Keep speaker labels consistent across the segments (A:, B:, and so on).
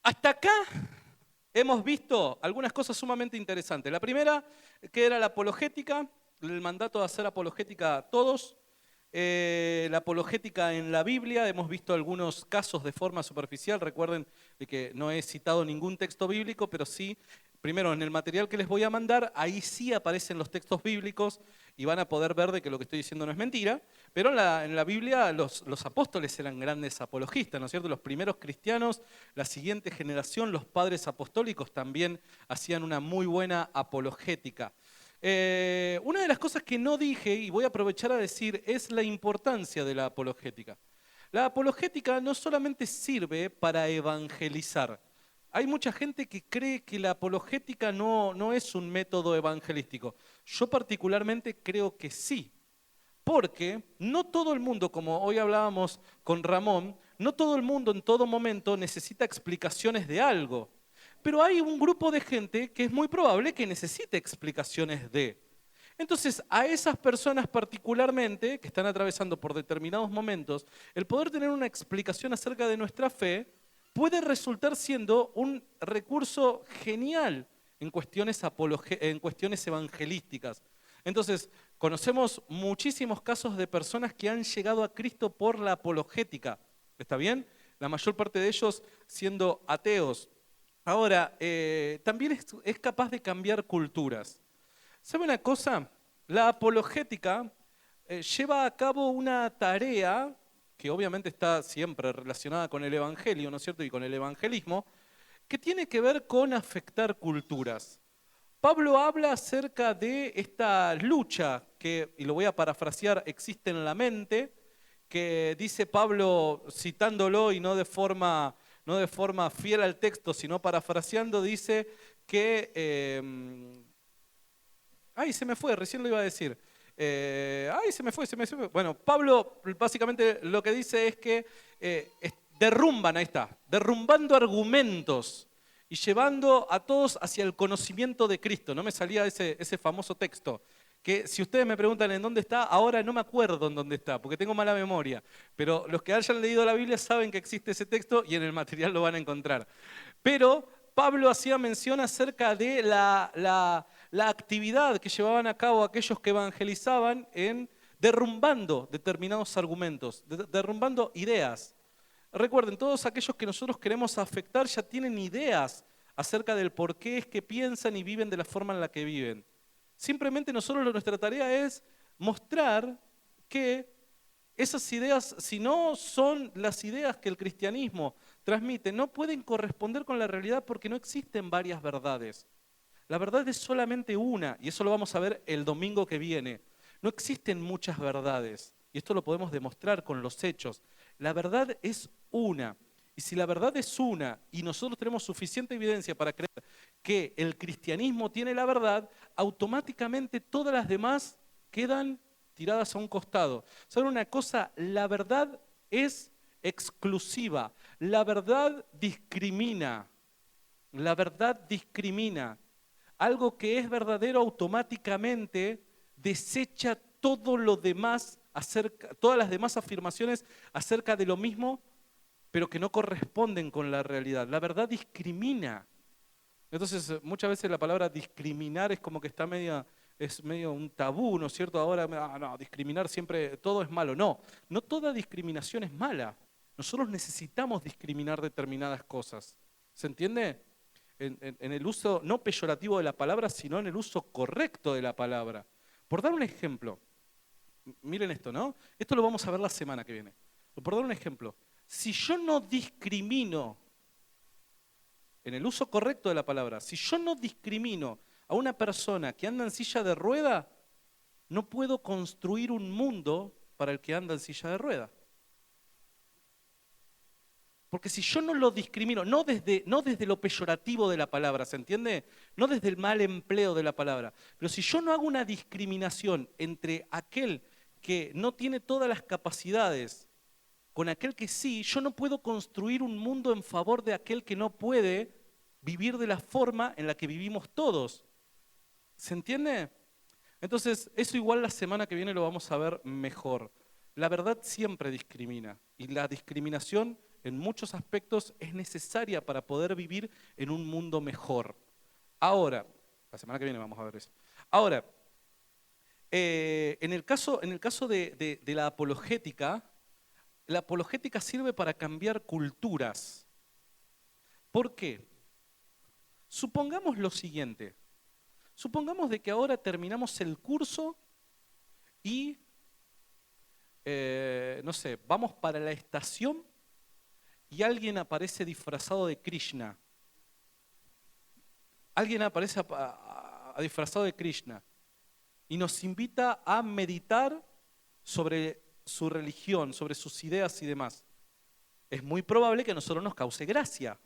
A: Hasta acá hemos visto algunas cosas sumamente interesantes. La primera, que era la apologética, el mandato de hacer apologética a todos. La apologética en la Biblia, hemos visto algunos casos de forma superficial. Recuerden de que no he citado ningún texto bíblico, pero sí, primero en el material que les voy a mandar, ahí sí aparecen los textos bíblicos y van a poder ver de que lo que estoy diciendo no es mentira. Pero en la Biblia los apóstoles eran grandes apologistas, ¿no es cierto? Los primeros cristianos, la siguiente generación, los padres apostólicos también hacían una muy buena apologética. Una de las cosas que no dije, y voy a aprovechar a decir, es la importancia de la apologética. La apologética no solamente sirve para evangelizar. Hay mucha gente que cree que la apologética no es un método evangelístico. Yo particularmente creo que sí. Porque no todo el mundo, como hoy hablábamos con Ramón, no todo el mundo en todo momento necesita explicaciones de algo. Pero hay un grupo de gente que es muy probable que necesite explicaciones de. Entonces, a esas personas particularmente, que están atravesando por determinados momentos, el poder tener una explicación acerca de nuestra fe puede resultar siendo un recurso genial en cuestiones evangelísticas. Entonces, conocemos muchísimos casos de personas que han llegado a Cristo por la apologética. ¿Está bien? La mayor parte de ellos siendo ateos. Ahora, también es capaz de cambiar culturas. ¿Sabe una cosa? La apologética lleva a cabo una tarea que obviamente está siempre relacionada con el evangelio, ¿no es cierto? Y con el evangelismo, que tiene que ver con afectar culturas. Pablo habla acerca de esta lucha que, y lo voy a parafrasear, existe en la mente, que dice Pablo citándolo y no de forma fiel al texto, sino parafraseando, dice que... ay, se me fue, recién lo iba a decir. Ay, se me fue. Bueno, Pablo básicamente lo que dice es que derrumban, ahí está, derrumbando argumentos y llevando a todos hacia el conocimiento de Cristo. No me salía ese famoso texto, que si ustedes me preguntan en dónde está, ahora no me acuerdo en dónde está, porque tengo mala memoria. Pero los que hayan leído la Biblia saben que existe ese texto y en el material lo van a encontrar. Pero Pablo hacía mención acerca de la actividad que llevaban a cabo aquellos que evangelizaban en derrumbando determinados argumentos, derrumbando ideas. Recuerden, todos aquellos que nosotros queremos afectar ya tienen ideas acerca del por qué es que piensan y viven de la forma en la que viven. Simplemente nuestra tarea es mostrar que esas ideas, si no son las ideas que el cristianismo transmite, no pueden corresponder con la realidad porque no existen varias verdades. La verdad es solamente una, y eso lo vamos a ver el domingo que viene. No existen muchas verdades, y esto lo podemos demostrar con los hechos. La verdad es una, y si la verdad es una, y nosotros tenemos suficiente evidencia para creer que el cristianismo tiene la verdad, automáticamente todas las demás quedan tiradas a un costado. ¿Saben una cosa? La verdad es exclusiva, la verdad discrimina, la verdad discrimina. Algo que es verdadero automáticamente desecha todo lo demás todas las demás afirmaciones acerca de lo mismo, pero que no corresponden con la realidad. La verdad discrimina. Entonces, muchas veces la palabra discriminar es como que es medio un tabú, ¿no es cierto? Ahora, no, discriminar siempre, todo es malo. No, no toda discriminación es mala. Nosotros necesitamos discriminar determinadas cosas. ¿Se entiende? En el uso no peyorativo de la palabra, sino en el uso correcto de la palabra. Por dar un ejemplo, miren esto, ¿no? Esto lo vamos a ver la semana que viene. Por dar un ejemplo, si yo no discrimino, en el uso correcto de la palabra, si yo no discrimino a una persona que anda en silla de rueda, no puedo construir un mundo para el que anda en silla de rueda. Porque si yo no lo discrimino, no desde lo peyorativo de la palabra, ¿se entiende? No desde el mal empleo de la palabra, pero si yo no hago una discriminación entre aquel que no tiene todas las capacidades con aquel que sí, yo no puedo construir un mundo en favor de aquel que no puede vivir de la forma en la que vivimos todos. ¿Se entiende? Entonces, eso igual la semana que viene lo vamos a ver mejor. La verdad siempre discrimina y la discriminación en muchos aspectos es necesaria para poder vivir en un mundo mejor. Ahora, la semana que viene vamos a ver eso. Ahora, en el caso de la apologética sirve para cambiar culturas. ¿Por qué? Supongamos lo siguiente. Supongamos de que ahora terminamos el curso y, no sé, vamos para la estación y alguien aparece disfrazado de Krishna. Alguien aparece disfrazado de Krishna y nos invita a meditar sobre su religión, sobre sus ideas y demás. Es muy probable que a nosotros nos cause gracia.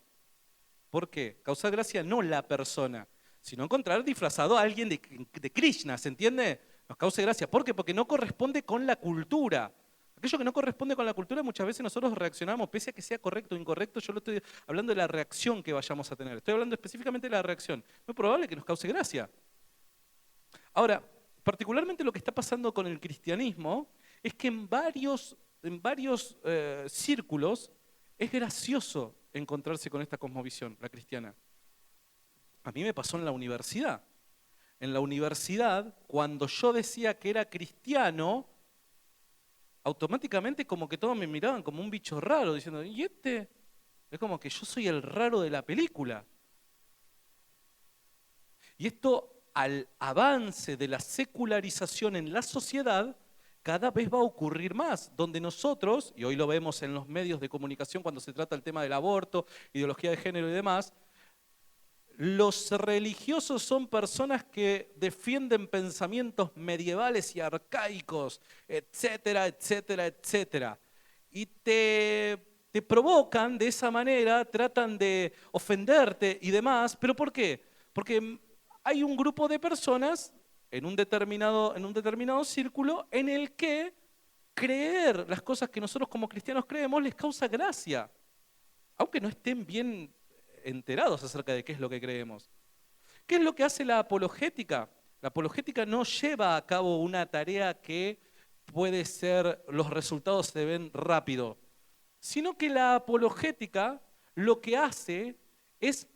A: ¿Por qué? Causa gracia no la persona, sino encontrar disfrazado a alguien de Krishna, ¿se entiende? Nos cause gracia. ¿Por qué? Porque no corresponde con la cultura. Aquello que no corresponde con la cultura, muchas veces nosotros reaccionamos, pese a que sea correcto o incorrecto. Yo lo estoy hablando de la reacción que vayamos a tener. Estoy hablando específicamente de la reacción. Muy probable que nos cause gracia. Ahora, particularmente lo que está pasando con el cristianismo es que en varios círculos es gracioso encontrarse con esta cosmovisión, la cristiana. A mí me pasó en la universidad. En la universidad, cuando yo decía que era cristiano, automáticamente como que todos me miraban como un bicho raro, diciendo, ¿y este? Es como que yo soy el raro de la película. Y esto, al avance de la secularización en la sociedad, cada vez va a ocurrir más, donde nosotros, y hoy lo vemos en los medios de comunicación cuando se trata el tema del aborto, ideología de género y demás, los religiosos son personas que defienden pensamientos medievales y arcaicos, etcétera, etcétera, etcétera. Y te provocan de esa manera, tratan de ofenderte y demás. ¿Pero por qué? Porque hay un grupo de personas en un determinado círculo en el que creer las cosas que nosotros como cristianos creemos les causa gracia, aunque no estén bien enterados acerca de qué es lo que creemos. ¿Qué es lo que hace la apologética? La apologética no lleva a cabo una tarea que puede ser, los resultados se ven rápido, sino que la apologética lo que hace es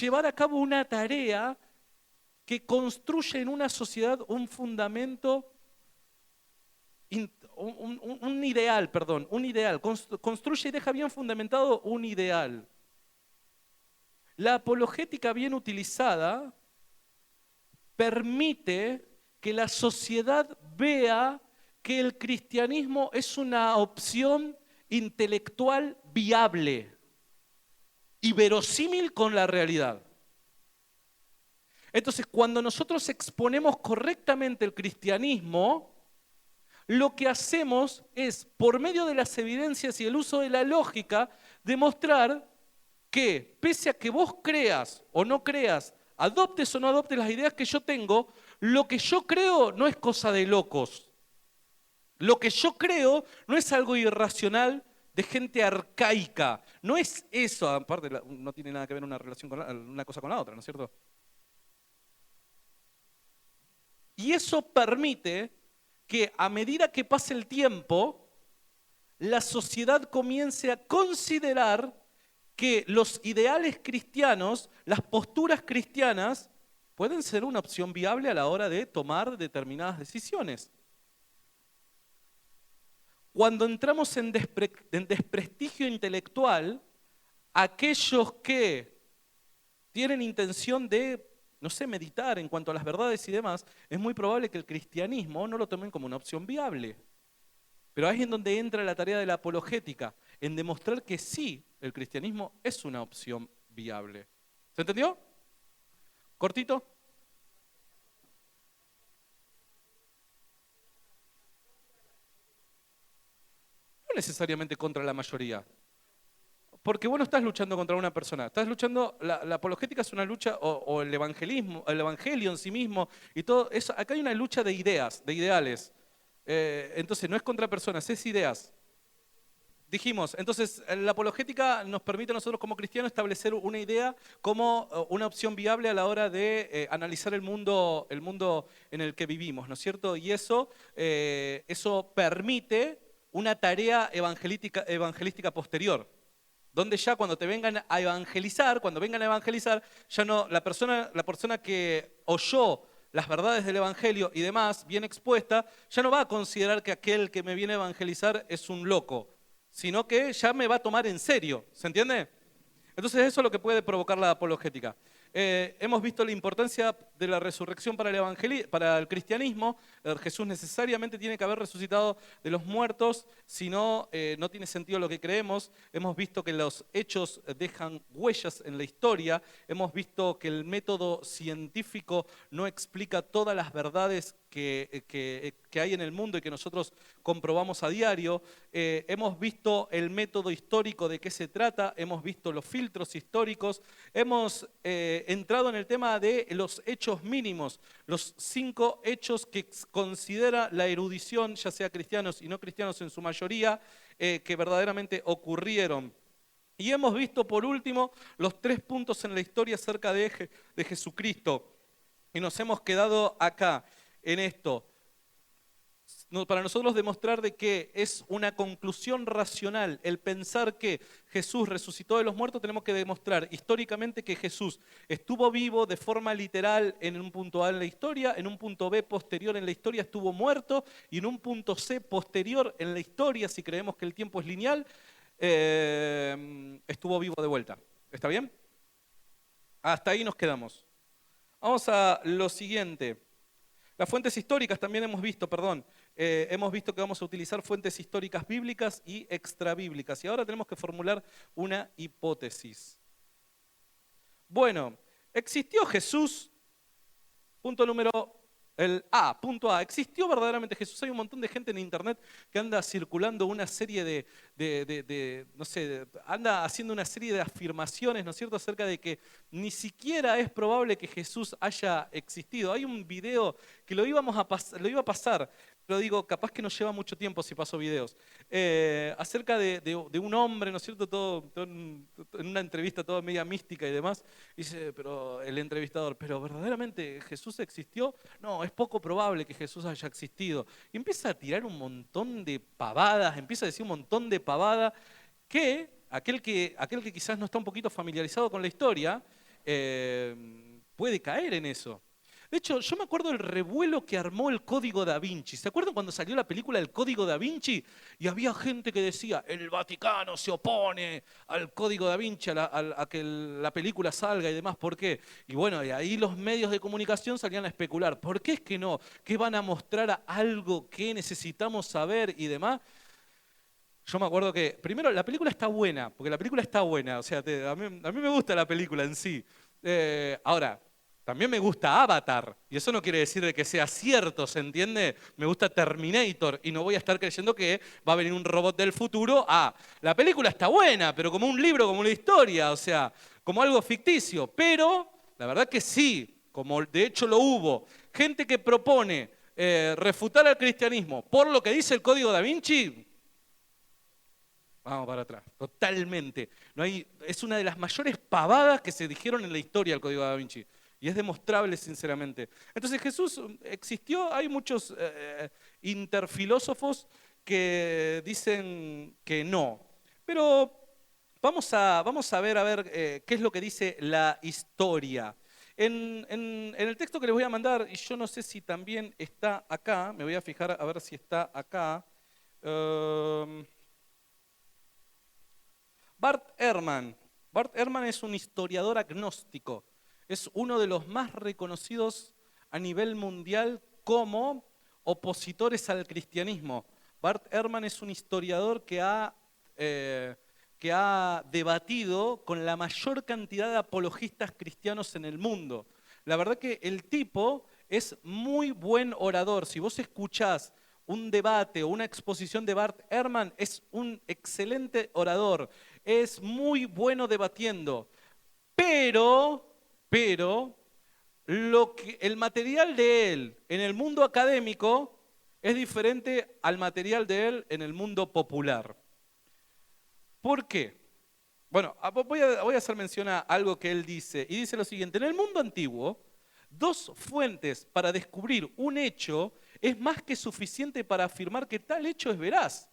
A: llevar a cabo una tarea que construye en una sociedad un fundamento, un ideal, construye y deja bien fundamentado un ideal. La apologética bien utilizada permite que la sociedad vea que el cristianismo es una opción intelectual viable y verosímil con la realidad. Entonces, cuando nosotros exponemos correctamente el cristianismo, lo que hacemos es, por medio de las evidencias y el uso de la lógica, demostrar que, pese a que vos creas o no creas, adoptes o no adoptes las ideas que yo tengo, lo que yo creo no es cosa de locos. Lo que yo creo no es algo irracional de gente arcaica. No es eso, aparte no tiene nada que ver una relación con una cosa con la otra, ¿no es cierto? Y eso permite que a medida que pase el tiempo, la sociedad comience a considerar que los ideales cristianos, las posturas cristianas, pueden ser una opción viable a la hora de tomar determinadas decisiones. Cuando entramos en desprestigio intelectual, aquellos que tienen intención de, no sé, meditar en cuanto a las verdades y demás, es muy probable que el cristianismo no lo tomen como una opción viable. Pero ahí es en donde entra la tarea de la apologética, en demostrar que sí, el cristianismo es una opción viable. ¿Se entendió? ¿Cortito? No necesariamente contra la mayoría. Porque vos no estás luchando contra una persona, estás luchando, la apologética es una lucha, o el evangelismo, el evangelio en sí mismo, y todo eso, acá hay una lucha de ideas, de ideales. Entonces no es contra personas, es ideas. Dijimos, entonces la apologética nos permite a nosotros como cristianos establecer una idea como una opción viable a la hora de analizar el mundo en el que vivimos, ¿no es cierto? Y eso permite una tarea evangelística posterior, donde ya cuando te vengan a evangelizar, ya no, la persona que oyó las verdades del Evangelio y demás, bien expuesta, ya no va a considerar que aquel que me viene a evangelizar es un loco, sino que ya me va a tomar en serio, ¿se entiende? Entonces eso es lo que puede provocar la apologética. Hemos visto la importancia de la resurrección para el cristianismo. Jesús necesariamente tiene que haber resucitado de los muertos, si no, no tiene sentido lo que creemos. Hemos visto que los hechos dejan huellas en la historia. Hemos visto que el método científico no explica todas las verdades que hay en el mundo y que nosotros comprobamos a diario. Hemos visto el método histórico de qué se trata, hemos visto los filtros históricos, hemos entrado en el tema de los hechos mínimos, los 5 hechos que considera la erudición, ya sea cristianos y no cristianos en su mayoría, que verdaderamente ocurrieron. Y hemos visto por último los 3 puntos en la historia acerca de Jesucristo. Y nos hemos quedado acá en esto. Para nosotros demostrar de que es una conclusión racional el pensar que Jesús resucitó de los muertos, tenemos que demostrar históricamente que Jesús estuvo vivo de forma literal en un punto A en la historia, en un punto B posterior en la historia estuvo muerto y en un punto C posterior en la historia, si creemos que el tiempo es lineal, estuvo vivo de vuelta. ¿Está bien? Hasta ahí nos quedamos. Vamos a lo siguiente. Las fuentes históricas también hemos visto que vamos a utilizar fuentes históricas bíblicas y extrabíblicas. Y ahora tenemos que formular una hipótesis. Bueno, ¿existió Jesús? Punto A. ¿Existió verdaderamente Jesús? Hay un montón de gente en internet que anda circulando una serie anda haciendo una serie de afirmaciones, ¿no es cierto?, acerca de que ni siquiera es probable que Jesús haya existido. Hay un video que lo iba a pasar, pero digo, capaz que nos lleva mucho tiempo si paso videos, acerca de un hombre, ¿no es cierto?, todo en una entrevista toda media mística y demás, dice, pero el entrevistador, ¿pero verdaderamente Jesús existió? No, es poco probable que Jesús haya existido. Y empieza a tirar un montón de pavadas, empieza a decir un montón de pavadas que aquel que quizás no está un poquito familiarizado con la historia puede caer en eso. De hecho, yo me acuerdo del revuelo que armó el Código Da Vinci. ¿Se acuerdan cuando salió la película El Código Da Vinci? Y había gente que decía, el Vaticano se opone al Código Da Vinci, a que la película salga y demás. ¿Por qué? Y bueno, y ahí los medios de comunicación salían a especular. ¿Por qué es que no? ¿Qué van a mostrar algo que necesitamos saber y demás? Yo me acuerdo que, primero, la película está buena, porque la película está buena. O sea, a mí me gusta la película en sí. Ahora, también me gusta Avatar, y eso no quiere decir de que sea cierto, ¿se entiende? Me gusta Terminator, y no voy a estar creyendo que va a venir un robot del futuro. La película está buena, pero como un libro, como una historia, o sea, como algo ficticio. Pero, la verdad que sí, como de hecho lo hubo. Gente que propone refutar al cristianismo por lo que dice el Código Da Vinci, vamos para atrás, totalmente. Es una de las mayores pavadas que se dijeron en la historia del Código Da Vinci. Y es demostrable, sinceramente. Entonces, ¿Jesús existió? Hay muchos interfilósofos que dicen que no. Pero vamos a ver qué es lo que dice la historia. En el texto que les voy a mandar, y yo no sé si también está acá, me voy a fijar a ver si está acá. Bart Ehrman. Bart Ehrman es un historiador agnóstico. Es uno de los más reconocidos a nivel mundial como opositores al cristianismo. Bart Ehrman es un historiador que ha debatido con la mayor cantidad de apologistas cristianos en el mundo. La verdad que el tipo es muy buen orador. Si vos escuchás un debate o una exposición de Bart Ehrman, es un excelente orador. Es muy bueno debatiendo. Pero el material de él en el mundo académico es diferente al material de él en el mundo popular. ¿Por qué? Bueno, voy a hacer mención a algo que él dice, y dice lo siguiente: en el mundo antiguo, 2 fuentes para descubrir un hecho es más que suficiente para afirmar que tal hecho es veraz.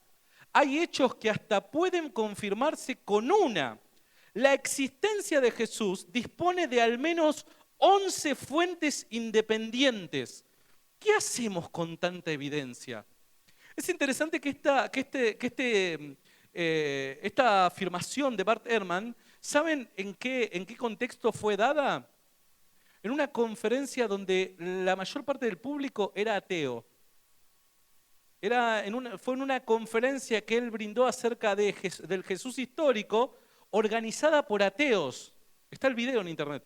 A: Hay hechos que hasta pueden confirmarse con una. La existencia de Jesús dispone de al menos 11 fuentes independientes. ¿Qué hacemos con tanta evidencia? Es interesante que esta afirmación de Bart Ehrman, ¿saben en qué contexto fue dada? En una conferencia donde la mayor parte del público era ateo. Fue en una conferencia que él brindó acerca del Jesús histórico, organizada por ateos. Está el video en internet.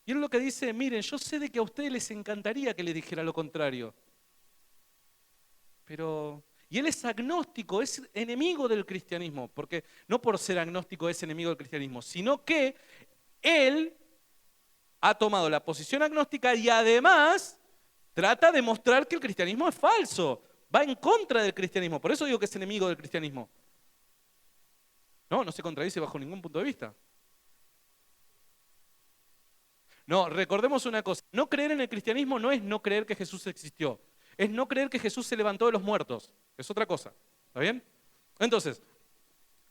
A: Y él lo que dice, miren, yo sé de que a ustedes les encantaría que les dijera lo contrario. Y él es agnóstico, es enemigo del cristianismo, porque no por ser agnóstico es enemigo del cristianismo, sino que él ha tomado la posición agnóstica y además trata de mostrar que el cristianismo es falso, va en contra del cristianismo, por eso digo que es enemigo del cristianismo. No se contradice bajo ningún punto de vista. No, recordemos una cosa, no creer en el cristianismo no es no creer que Jesús existió, es no creer que Jesús se levantó de los muertos, es otra cosa, ¿está bien? Entonces,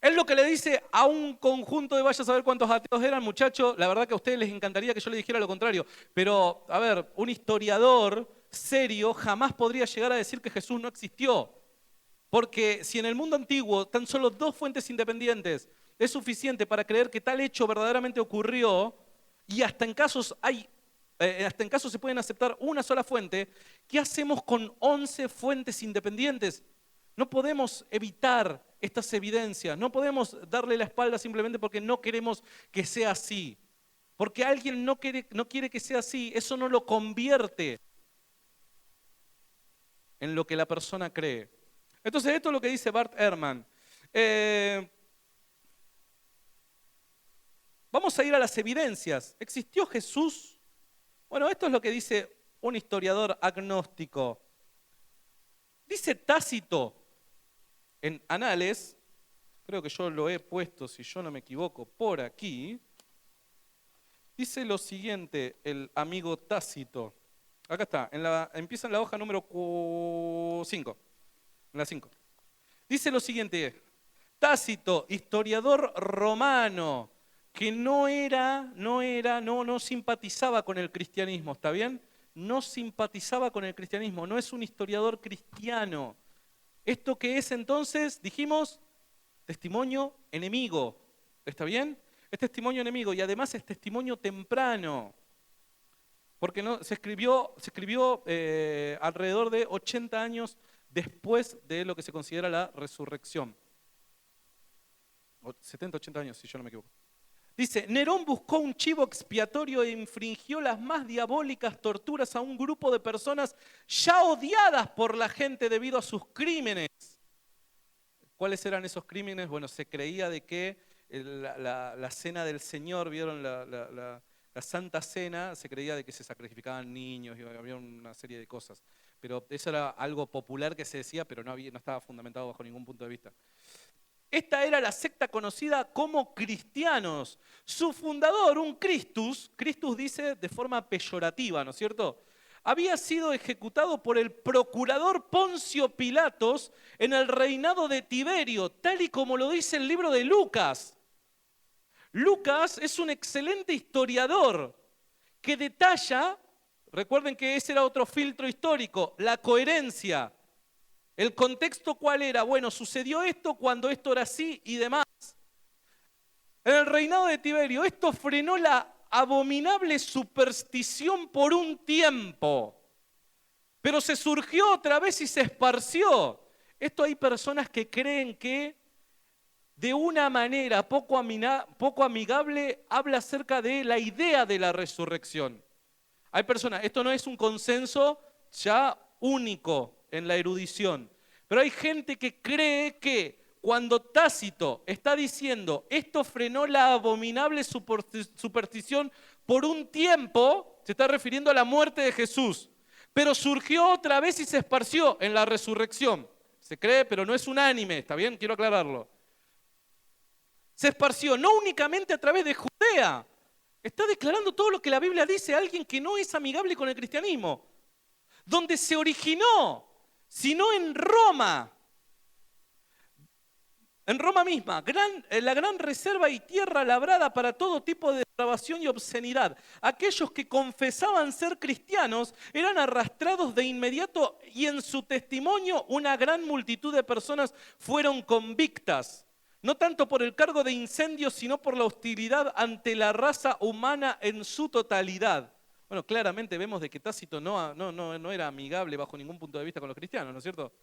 A: él lo que le dice a un conjunto de vaya a saber cuántos ateos eran, muchachos, la verdad que a ustedes les encantaría que yo les dijera lo contrario, pero, a ver, un historiador serio jamás podría llegar a decir que Jesús no existió, porque si en el mundo antiguo tan solo 2 fuentes independientes es suficiente para creer que tal hecho verdaderamente ocurrió, y hasta en casos se pueden aceptar una sola fuente, ¿qué hacemos con 11 fuentes independientes? No podemos evitar estas evidencias, no podemos darle la espalda simplemente porque no queremos que sea así. Porque alguien no quiere que sea así, eso no lo convierte en lo que la persona cree. Entonces esto es lo que dice Bart Ehrman. Vamos a ir a las evidencias. ¿Existió Jesús? Bueno, esto es lo que dice un historiador agnóstico. Dice Tácito en Anales, creo que yo lo he puesto, si yo no me equivoco, por aquí. Dice lo siguiente, el amigo Tácito. Acá está, empieza en la hoja número 5. En la 5. Dice lo siguiente, Tácito, historiador romano, que no simpatizaba con el cristianismo, ¿está bien? No simpatizaba con el cristianismo, no es un historiador cristiano. ¿Esto qué es entonces? Dijimos, testimonio enemigo, ¿está bien? Es testimonio enemigo y además es testimonio temprano, porque se escribió alrededor de 80 años después de lo que se considera la resurrección. 70, 80 años, si yo no me equivoco. Dice, Nerón buscó un chivo expiatorio e infringió las más diabólicas torturas a un grupo de personas ya odiadas por la gente debido a sus crímenes. ¿Cuáles eran esos crímenes? Bueno, se creía de que la cena del Señor, ¿vieron la Santa Cena? Se creía de que se sacrificaban niños y había una serie de cosas. Pero eso era algo popular que se decía, pero no estaba fundamentado bajo ningún punto de vista. Esta era la secta conocida como cristianos. Su fundador, un Christus dice de forma peyorativa, ¿no es cierto? Había sido ejecutado por el procurador Poncio Pilatos en el reinado de Tiberio, tal y como lo dice el libro de Lucas. Lucas es un excelente historiador que detalla, recuerden que ese era otro filtro histórico, la coherencia. ¿El contexto cuál era? Bueno, sucedió esto cuando esto era así y demás. En el reinado de Tiberio, esto frenó la abominable superstición por un tiempo, pero se surgió otra vez y se esparció. Esto hay personas que creen que de una manera poco amigable habla acerca de la idea de la resurrección. Hay personas, esto no es un consenso ya único en la erudición, pero hay gente que cree que cuando Tácito está diciendo esto frenó la abominable superstición por un tiempo, se está refiriendo a la muerte de Jesús, pero surgió otra vez y se esparció en la resurrección. Se cree, pero no es unánime, ¿está bien? Quiero aclararlo. Se esparció no únicamente a través de Judea, está declarando todo lo que la Biblia dice a alguien que no es amigable con el cristianismo. Donde se originó, sino en Roma. En Roma misma, la gran reserva y tierra labrada para todo tipo de depravación y obscenidad. Aquellos que confesaban ser cristianos eran arrastrados de inmediato y en su testimonio una gran multitud de personas fueron convictas. No tanto por el cargo de incendio, sino por la hostilidad ante la raza humana en su totalidad. Bueno, claramente vemos de que Tácito no era amigable bajo ningún punto de vista con los cristianos, ¿no es cierto?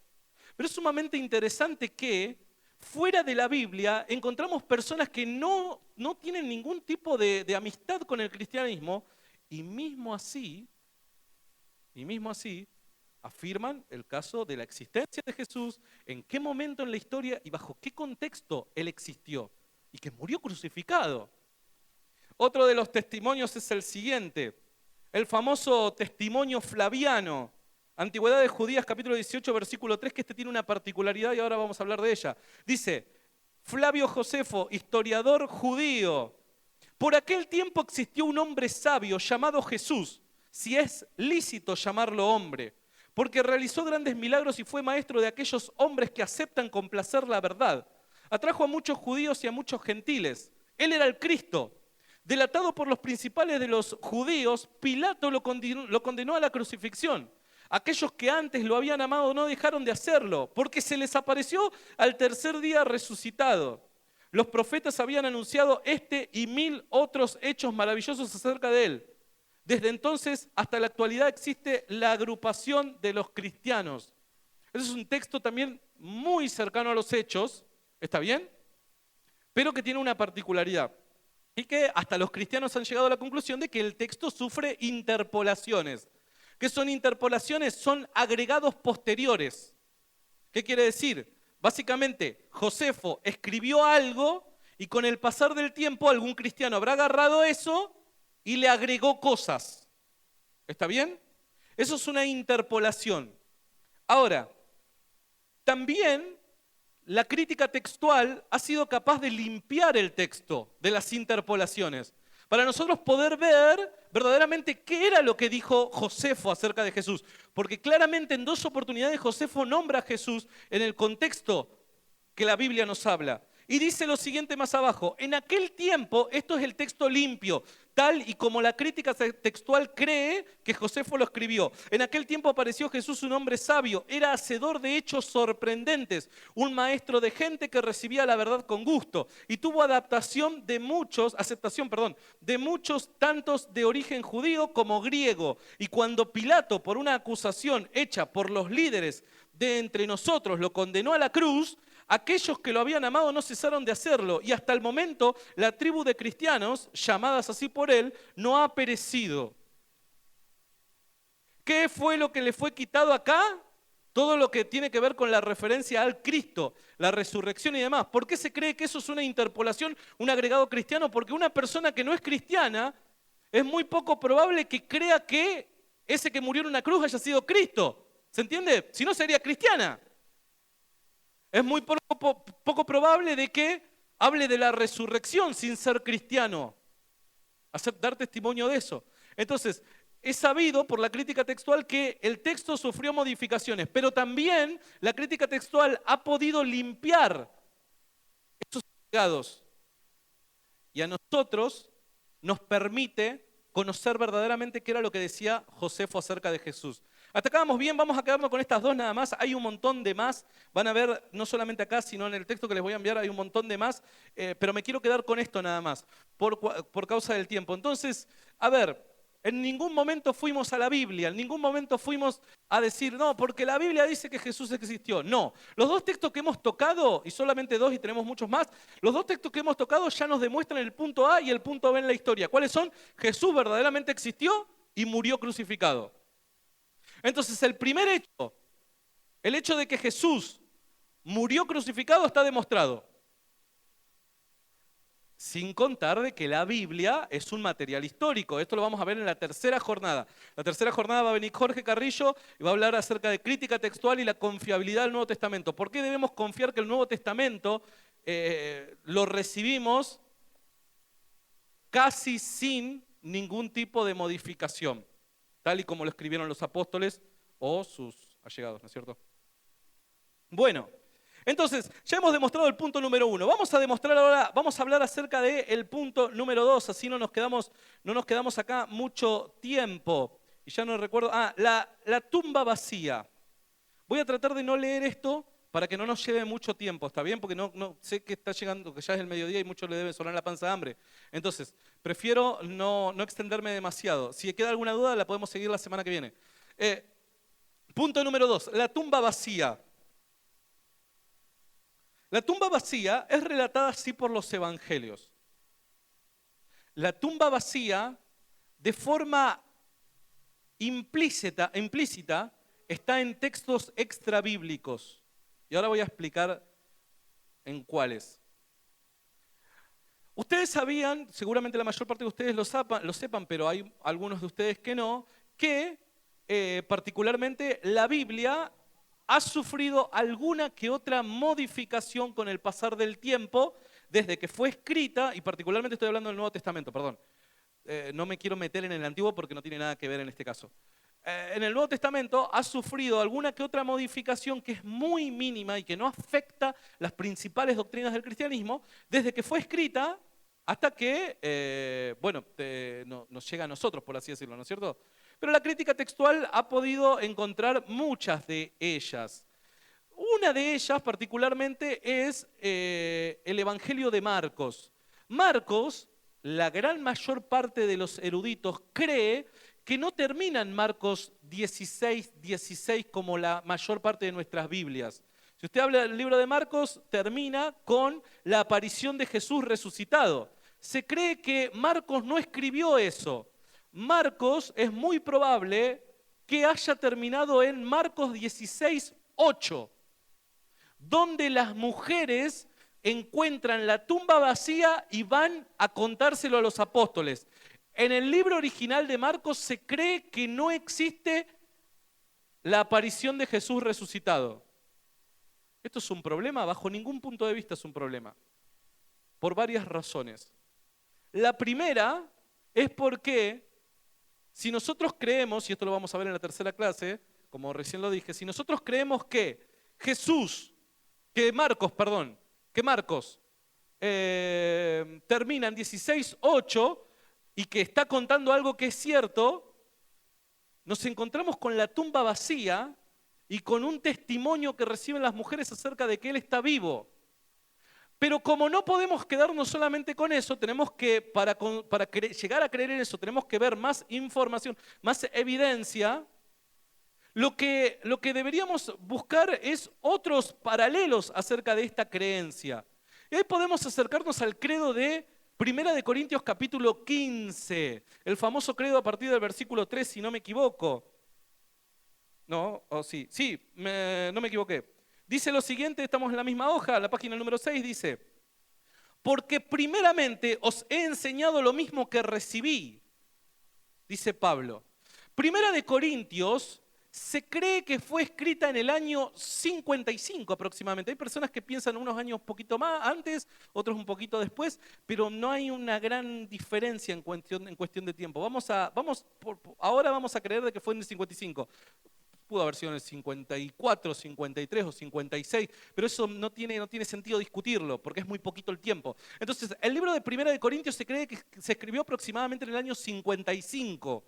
A: Pero es sumamente interesante que fuera de la Biblia encontramos personas que no tienen ningún tipo de amistad con el cristianismo y mismo así afirman el caso de la existencia de Jesús, en qué momento en la historia y bajo qué contexto Él existió y que murió crucificado. Otro de los testimonios es el siguiente, el famoso testimonio flaviano. Antigüedades Judías, capítulo 18, versículo 3, que tiene una particularidad y ahora vamos a hablar de ella. Dice, Flavio Josefo, historiador judío, por aquel tiempo existió un hombre sabio llamado Jesús, si es lícito llamarlo hombre, porque realizó grandes milagros y fue maestro de aquellos hombres que aceptan con placer la verdad. Atrajo a muchos judíos y a muchos gentiles. Él era el Cristo. Delatado por los principales de los judíos, Pilato lo condenó a la crucifixión. Aquellos que antes lo habían amado no dejaron de hacerlo, porque se les apareció al tercer día resucitado. Los profetas habían anunciado este y 1000 otros hechos maravillosos acerca de él. Desde entonces hasta la actualidad existe la agrupación de los cristianos. Ese es un texto también muy cercano a los hechos, ¿está bien? Pero que tiene una particularidad. Y que hasta los cristianos han llegado a la conclusión de que el texto sufre interpolaciones. ¿Qué son interpolaciones? Son agregados posteriores. ¿Qué quiere decir? Básicamente, Josefo escribió algo y con el pasar del tiempo algún cristiano habrá agarrado eso y le agregó cosas. ¿Está bien? Eso es una interpolación. Ahora, también la crítica textual ha sido capaz de limpiar el texto de las interpolaciones, para nosotros poder ver verdaderamente qué era lo que dijo Josefo acerca de Jesús. Porque claramente en 2 oportunidades Josefo nombra a Jesús en el contexto que la Biblia nos habla. Y dice lo siguiente más abajo, en aquel tiempo, esto es el texto limpio, tal y como la crítica textual cree que Josefo lo escribió. En aquel tiempo apareció Jesús, un hombre sabio, era hacedor de hechos sorprendentes, un maestro de gente que recibía la verdad con gusto y tuvo aceptación de muchos, tantos de origen judío como griego. Y cuando Pilato, por una acusación hecha por los líderes de entre nosotros, lo condenó a la cruz, aquellos que lo habían amado no cesaron de hacerlo y hasta el momento la tribu de cristianos, llamadas así por él, no ha perecido. ¿Qué fue lo que le fue quitado acá? Todo lo que tiene que ver con la referencia al Cristo, la resurrección y demás. ¿Por qué se cree que eso es una interpolación, un agregado cristiano? Porque una persona que no es cristiana es muy poco probable que crea que ese que murió en una cruz haya sido Cristo. ¿Se entiende? Si no, sería cristiana. Es muy poco probable de que hable de la resurrección sin ser cristiano, dar testimonio de eso. Entonces, es sabido por la crítica textual que el texto sufrió modificaciones, pero también la crítica textual ha podido limpiar esos pecados y a nosotros nos permite conocer verdaderamente qué era lo que decía Josefo acerca de Jesús. Hasta acá vamos bien, vamos a quedarnos con estas dos nada más. Hay un montón de más, van a ver no solamente acá, sino en el texto que les voy a enviar hay un montón de más, pero me quiero quedar con esto nada más, por causa del tiempo. Entonces, a ver, en ningún momento fuimos a la Biblia, en ningún momento fuimos a decir, no, porque la Biblia dice que Jesús existió. No, los dos textos que hemos tocado, y solamente dos y tenemos muchos más, los dos textos que hemos tocado ya nos demuestran el punto A y el punto B en la historia. ¿Cuáles son? Jesús verdaderamente existió y murió crucificado. Entonces el primer hecho, el hecho de que Jesús murió crucificado está demostrado. Sin contar de que la Biblia es un material histórico. Esto lo vamos a ver en la tercera jornada. La tercera jornada va a venir Jorge Carrillo y va a hablar acerca de crítica textual y la confiabilidad del Nuevo Testamento. ¿Por qué debemos confiar que el Nuevo Testamento lo recibimos casi sin ningún tipo de modificación? Tal y como lo escribieron los apóstoles o sus allegados, ¿no es cierto? Bueno, Entonces, ya hemos demostrado el punto número 1. Vamos a demostrar ahora, vamos a hablar acerca del punto número 2, así no nos quedamos acá mucho tiempo. Y ya no recuerdo, la tumba vacía. Voy a tratar de no leer esto para que no nos lleve mucho tiempo, ¿está bien? Porque no sé que está llegando, que ya es el mediodía y muchos le deben sonar la panza de hambre. Entonces, prefiero no extenderme demasiado. Si queda alguna duda, la podemos seguir la semana que viene. Punto número 2, la tumba vacía. La tumba vacía es relatada así por los evangelios. La tumba vacía, de forma implícita, está en textos extrabíblicos. Y ahora voy a explicar en cuáles. Ustedes sabían, seguramente la mayor parte de ustedes lo sepan, pero hay algunos de ustedes que no, que particularmente la Biblia ha sufrido alguna que otra modificación con el pasar del tiempo, desde que fue escrita, y particularmente estoy hablando del Nuevo Testamento, perdón. No me quiero meter en el Antiguo porque no tiene nada que ver en este caso. En el Nuevo Testamento ha sufrido alguna que otra modificación que es muy mínima y que no afecta las principales doctrinas del cristianismo, desde que fue escrita hasta que, nos llega a nosotros, por así decirlo, ¿no es cierto? Pero la crítica textual ha podido encontrar muchas de ellas. Una de ellas particularmente es el Evangelio de Marcos. Marcos, la gran mayor parte de los eruditos cree que no termina en Marcos 16 como la mayor parte de nuestras Biblias. Si usted habla del libro de Marcos, termina con la aparición de Jesús resucitado. Se cree que Marcos no escribió eso. Marcos es muy probable que haya terminado en Marcos 16:8, donde las mujeres encuentran la tumba vacía y van a contárselo a los apóstoles. En el libro original de Marcos se cree que no existe la aparición de Jesús resucitado. ¿Esto es un problema? Bajo ningún punto de vista es un problema, por varias razones. La primera es porque si nosotros creemos, y esto lo vamos a ver en la tercera clase, como recién lo dije, si nosotros creemos que Marcos termina en 16:8 y que está contando algo que es cierto, nos encontramos con la tumba vacía y con un testimonio que reciben las mujeres acerca de que Él está vivo. Pero como no podemos quedarnos solamente con eso, tenemos que, para llegar a creer en eso, tenemos que ver más información, más evidencia. Lo que deberíamos buscar es otros paralelos acerca de esta creencia. Y ahí podemos acercarnos al credo de 1 de Corintios capítulo 15, el famoso credo a partir del versículo 3, si no me equivoco. No, no me equivoqué. Dice lo siguiente, estamos en la misma hoja, la página número 6 dice: porque primeramente os he enseñado lo mismo que recibí, dice Pablo. 1 de Corintios se cree que fue escrita en el año 55 aproximadamente. Hay personas que piensan unos años un poquito más antes, otros un poquito después, pero no hay una gran diferencia en cuestión de tiempo. Ahora vamos a creer de que fue en el 55. Pudo haber sido en el 54, 53 o 56, pero eso no tiene sentido discutirlo, porque es muy poquito el tiempo. Entonces, el libro de 1 de Corintios se cree que se escribió aproximadamente en el año 55.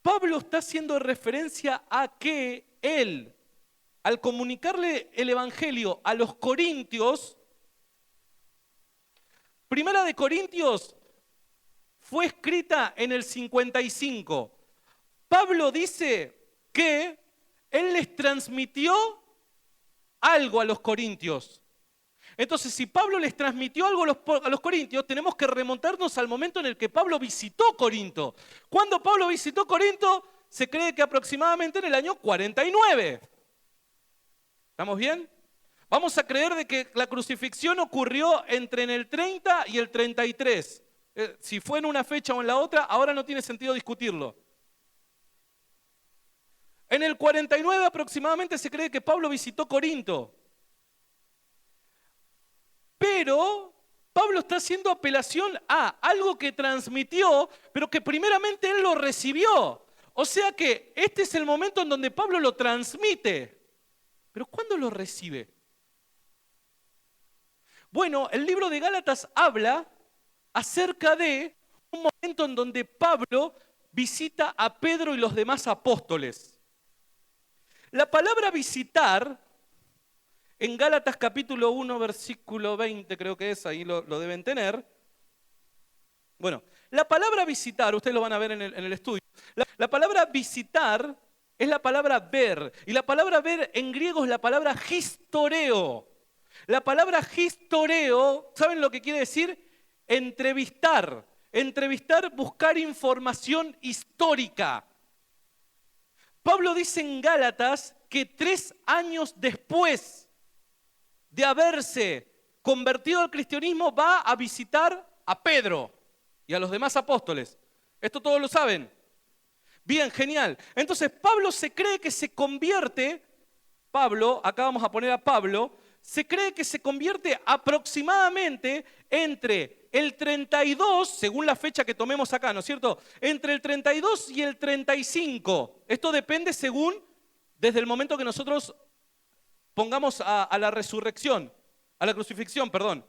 A: Pablo está haciendo referencia a que él, al comunicarle el Evangelio a los corintios, 1 de Corintios fue escrita en el 55. Pablo dice que él les transmitió algo a los corintios. Entonces, si Pablo les transmitió algo a los corintios, tenemos que remontarnos al momento en el que Pablo visitó Corinto. Cuando Pablo visitó Corinto, se cree que aproximadamente en el año 49. ¿Estamos bien? Vamos a creer de que la crucifixión ocurrió entre en el 30 y el 33. Si fue en una fecha o en la otra, ahora no tiene sentido discutirlo. En el 49 aproximadamente se cree que Pablo visitó Corinto. Pero Pablo está haciendo apelación a algo que transmitió, pero que primeramente él lo recibió. O sea que este es el momento en donde Pablo lo transmite. Pero ¿cuándo lo recibe? Bueno, el libro de Gálatas habla acerca de un momento en donde Pablo visita a Pedro y los demás apóstoles. La palabra visitar, en Gálatas capítulo 1, versículo 20, creo que es, ahí lo deben tener. Bueno, la palabra visitar, ustedes lo van a ver en el estudio. La palabra visitar es la palabra ver. Y la palabra ver en griego es la palabra historeo. La palabra historeo, ¿saben lo que quiere decir? Entrevistar. Entrevistar, buscar información histórica. Pablo dice en Gálatas que 3 años después de haberse convertido al cristianismo va a visitar a Pedro y a los demás apóstoles. Esto todos lo saben. Bien, genial. Entonces Pablo se cree que se convierte, acá vamos a poner a Pablo, se cree que se convierte aproximadamente entre el 32, según la fecha que tomemos acá, ¿no es cierto? Entre el 32 y el 35. Esto depende desde el momento que nosotros pongamos a la resurrección, a la crucifixión, perdón.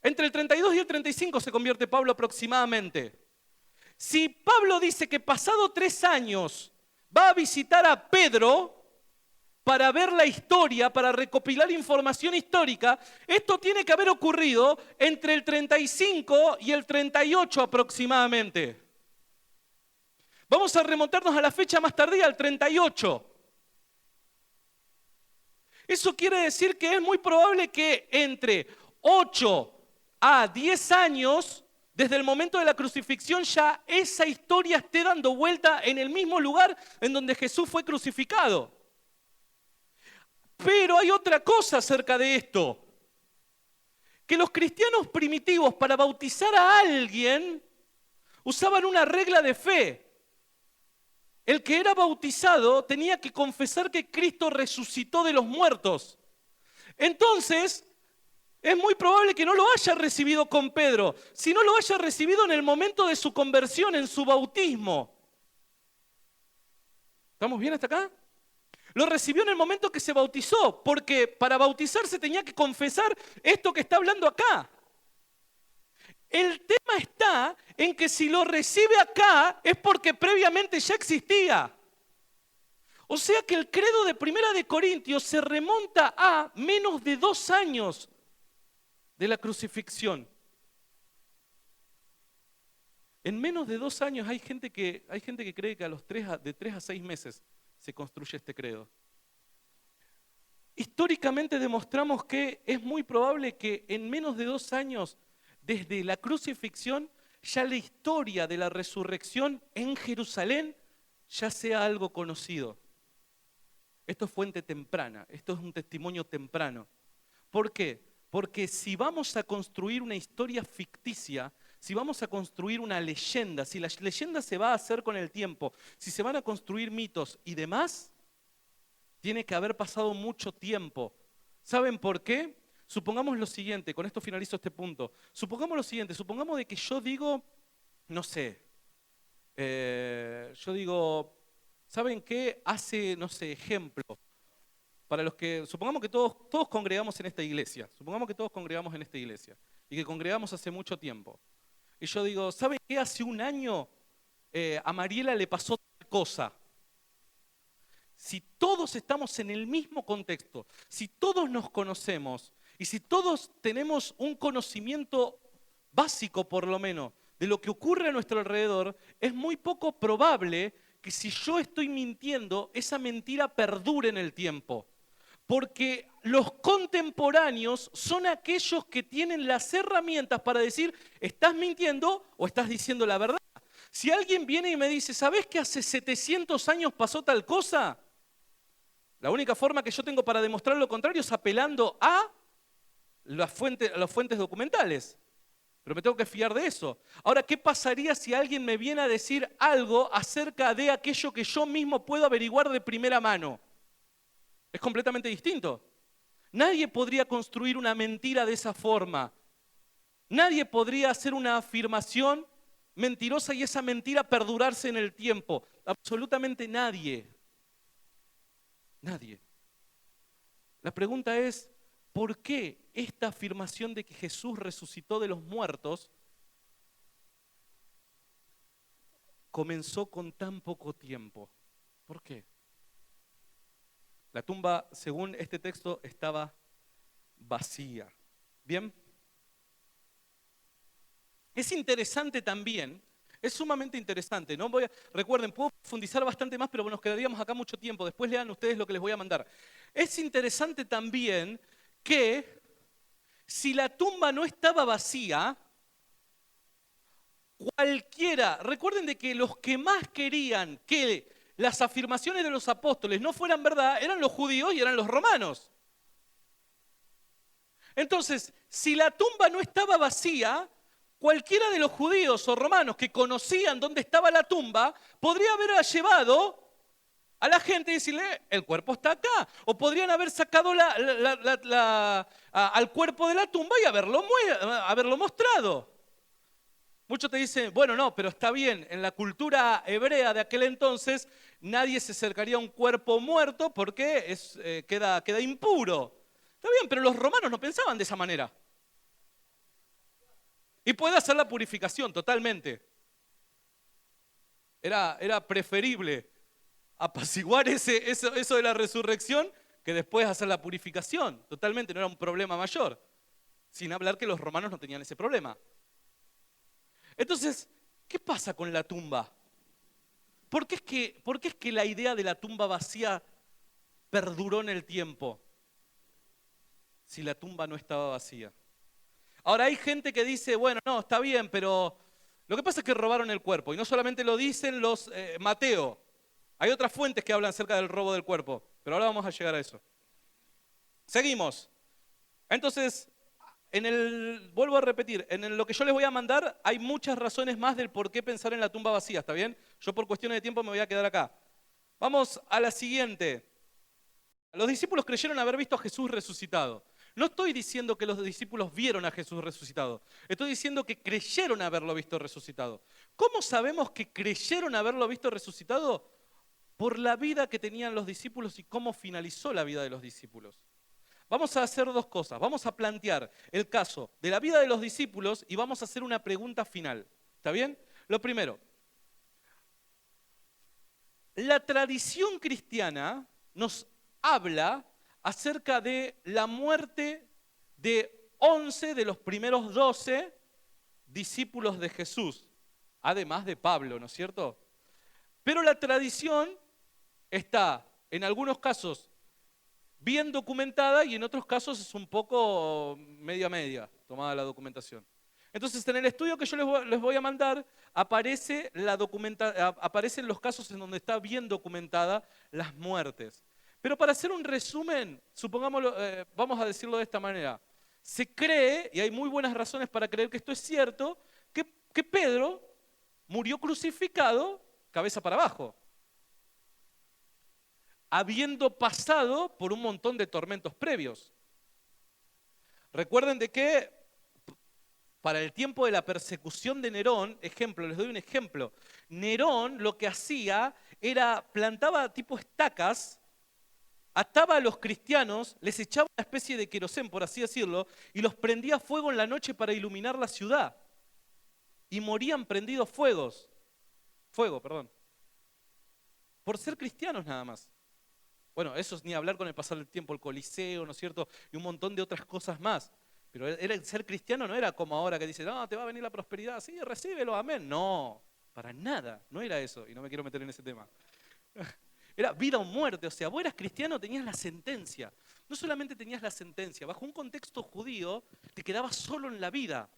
A: Entre el 32 y el 35 se convierte Pablo aproximadamente. Si Pablo dice que pasado 3 años va a visitar a Pedro para ver la historia, para recopilar información histórica, esto tiene que haber ocurrido entre el 35 y el 38 aproximadamente. Vamos a remontarnos a la fecha más tardía, al 38. Eso quiere decir que es muy probable que entre 8 a 10 años, desde el momento de la crucifixión, ya esa historia esté dando vuelta en el mismo lugar en donde Jesús fue crucificado. Pero hay otra cosa acerca de esto, que los cristianos primitivos para bautizar a alguien usaban una regla de fe. El que era bautizado tenía que confesar que Cristo resucitó de los muertos. Entonces, es muy probable que no lo haya recibido con Pedro, sino lo haya recibido en el momento de su conversión, en su bautismo. ¿Estamos bien hasta acá? Lo recibió en el momento que se bautizó, porque para bautizarse tenía que confesar esto que está hablando acá. El tema está en que si lo recibe acá es porque previamente ya existía. O sea que el credo de Primera de Corintios se remonta a menos de 2 años de la crucifixión. En menos de 2 años hay gente que cree que de 3 a 6 meses se construye este credo. Históricamente demostramos que es muy probable que en menos de 2 años desde la crucifixión ya la historia de la resurrección en Jerusalén ya sea algo conocido. Esto es fuente temprana, esto es un testimonio temprano. ¿Por qué? Porque si vamos a construir una historia ficticia, si vamos a construir una leyenda, si la leyenda se va a hacer con el tiempo, si se van a construir mitos y demás, tiene que haber pasado mucho tiempo. ¿Saben por qué? Supongamos lo siguiente, con esto finalizo este punto. Supongamos lo siguiente, supongamos de que yo digo, no sé, ¿saben qué? Ejemplo. Para los que, supongamos que todos congregamos en esta iglesia, y que congregamos hace mucho tiempo. Y yo digo, ¿saben qué? Hace un año a Mariela le pasó tal cosa. Si todos estamos en el mismo contexto, si todos nos conocemos y si todos tenemos un conocimiento básico por lo menos de lo que ocurre a nuestro alrededor, es muy poco probable que si yo estoy mintiendo, esa mentira perdure en el tiempo. Porque los contemporáneos son aquellos que tienen las herramientas para decir, ¿estás mintiendo o estás diciendo la verdad? Si alguien viene y me dice, ¿sabés que hace 700 años pasó tal cosa? La única forma que yo tengo para demostrar lo contrario es apelando a las fuentes documentales. Pero me tengo que fiar de eso. Ahora, ¿qué pasaría si alguien me viene a decir algo acerca de aquello que yo mismo puedo averiguar de primera mano? Es completamente distinto. Nadie podría construir una mentira de esa forma. Nadie podría hacer una afirmación mentirosa y esa mentira perdurarse en el tiempo? Absolutamente nadie. Nadie. La pregunta es, ¿por qué esta afirmación de que Jesús resucitó de los muertos comenzó con tan poco tiempo? ¿Por qué? La tumba, según este texto, estaba vacía. ¿Bien? Es interesante también, es sumamente interesante, ¿no? Recuerden, puedo profundizar bastante más, pero nos quedaríamos acá mucho tiempo. Después lean ustedes lo que les voy a mandar. Es interesante también que si la tumba no estaba vacía, cualquiera, recuerden de que los que más querían que las afirmaciones de los apóstoles no fueran verdad eran los judíos y eran los romanos. Entonces, si la tumba no estaba vacía, cualquiera de los judíos o romanos que conocían dónde estaba la tumba podría haber llevado a la gente y decirle, el cuerpo está acá. O podrían haber sacado al cuerpo de la tumba y haberlo mostrado. Muchos te dicen, bueno, no, pero está bien, en la cultura hebrea de aquel entonces nadie se acercaría a un cuerpo muerto porque queda impuro. Está bien, pero los romanos no pensaban de esa manera. Y puede hacer la purificación totalmente. Era preferible apaciguar eso de la resurrección que después hacer la purificación. Totalmente, no era un problema mayor. Sin hablar que los romanos no tenían ese problema. Entonces, ¿qué pasa con la tumba? ¿Por qué es que la idea de la tumba vacía perduró en el tiempo? Si la tumba no estaba vacía. Ahora hay gente que dice, bueno, no, está bien, pero lo que pasa es que robaron el cuerpo. Y no solamente lo dicen los Mateo. Hay otras fuentes que hablan acerca del robo del cuerpo. Pero ahora vamos a llegar a eso. Seguimos. Entonces, vuelvo a repetir, en lo que yo les voy a mandar hay muchas razones más del por qué pensar en la tumba vacía, ¿está bien? Yo por cuestiones de tiempo me voy a quedar acá. Vamos a la siguiente. Los discípulos creyeron haber visto a Jesús resucitado. No estoy diciendo que los discípulos vieron a Jesús resucitado. Estoy diciendo que creyeron haberlo visto resucitado. ¿Cómo sabemos que creyeron haberlo visto resucitado? Por la vida que tenían los discípulos y cómo finalizó la vida de los discípulos. Vamos a hacer dos cosas. Vamos a plantear el caso de la vida de los discípulos y vamos a hacer una pregunta final. ¿Está bien? Lo primero, la tradición cristiana nos habla acerca de la muerte de 11 de los primeros 12 discípulos de Jesús, además de Pablo, ¿no es cierto? Pero la tradición está, en algunos casos, bien documentada y en otros casos es un poco media tomada la documentación. Entonces, en el estudio que yo les voy a mandar, aparecen los casos en donde está bien documentada las muertes. Pero para hacer un resumen, supongámoslo, vamos a decirlo de esta manera. Se cree, y hay muy buenas razones para creer que esto es cierto, que Pedro murió crucificado cabeza para abajo, habiendo pasado por un montón de tormentos previos. Recuerden de que para el tiempo de la persecución de Nerón, les doy un ejemplo. Nerón lo que hacía era, plantaba tipo estacas, ataba a los cristianos, les echaba una especie de querosén, por así decirlo, y los prendía a fuego en la noche para iluminar la ciudad. Y morían prendidos fuego, por ser cristianos nada más. Bueno, eso es ni hablar con el pasar del tiempo, el Coliseo, ¿no es cierto? Y un montón de otras cosas más. Pero ser cristiano no era como ahora que dicen, no, te va a venir la prosperidad, sí, recíbelo, amén. No, para nada, no era eso, y no me quiero meter en ese tema. Era vida o muerte, o sea, vos eras cristiano, tenías la sentencia. No solamente tenías la sentencia, bajo un contexto judío, te quedabas solo en la vida.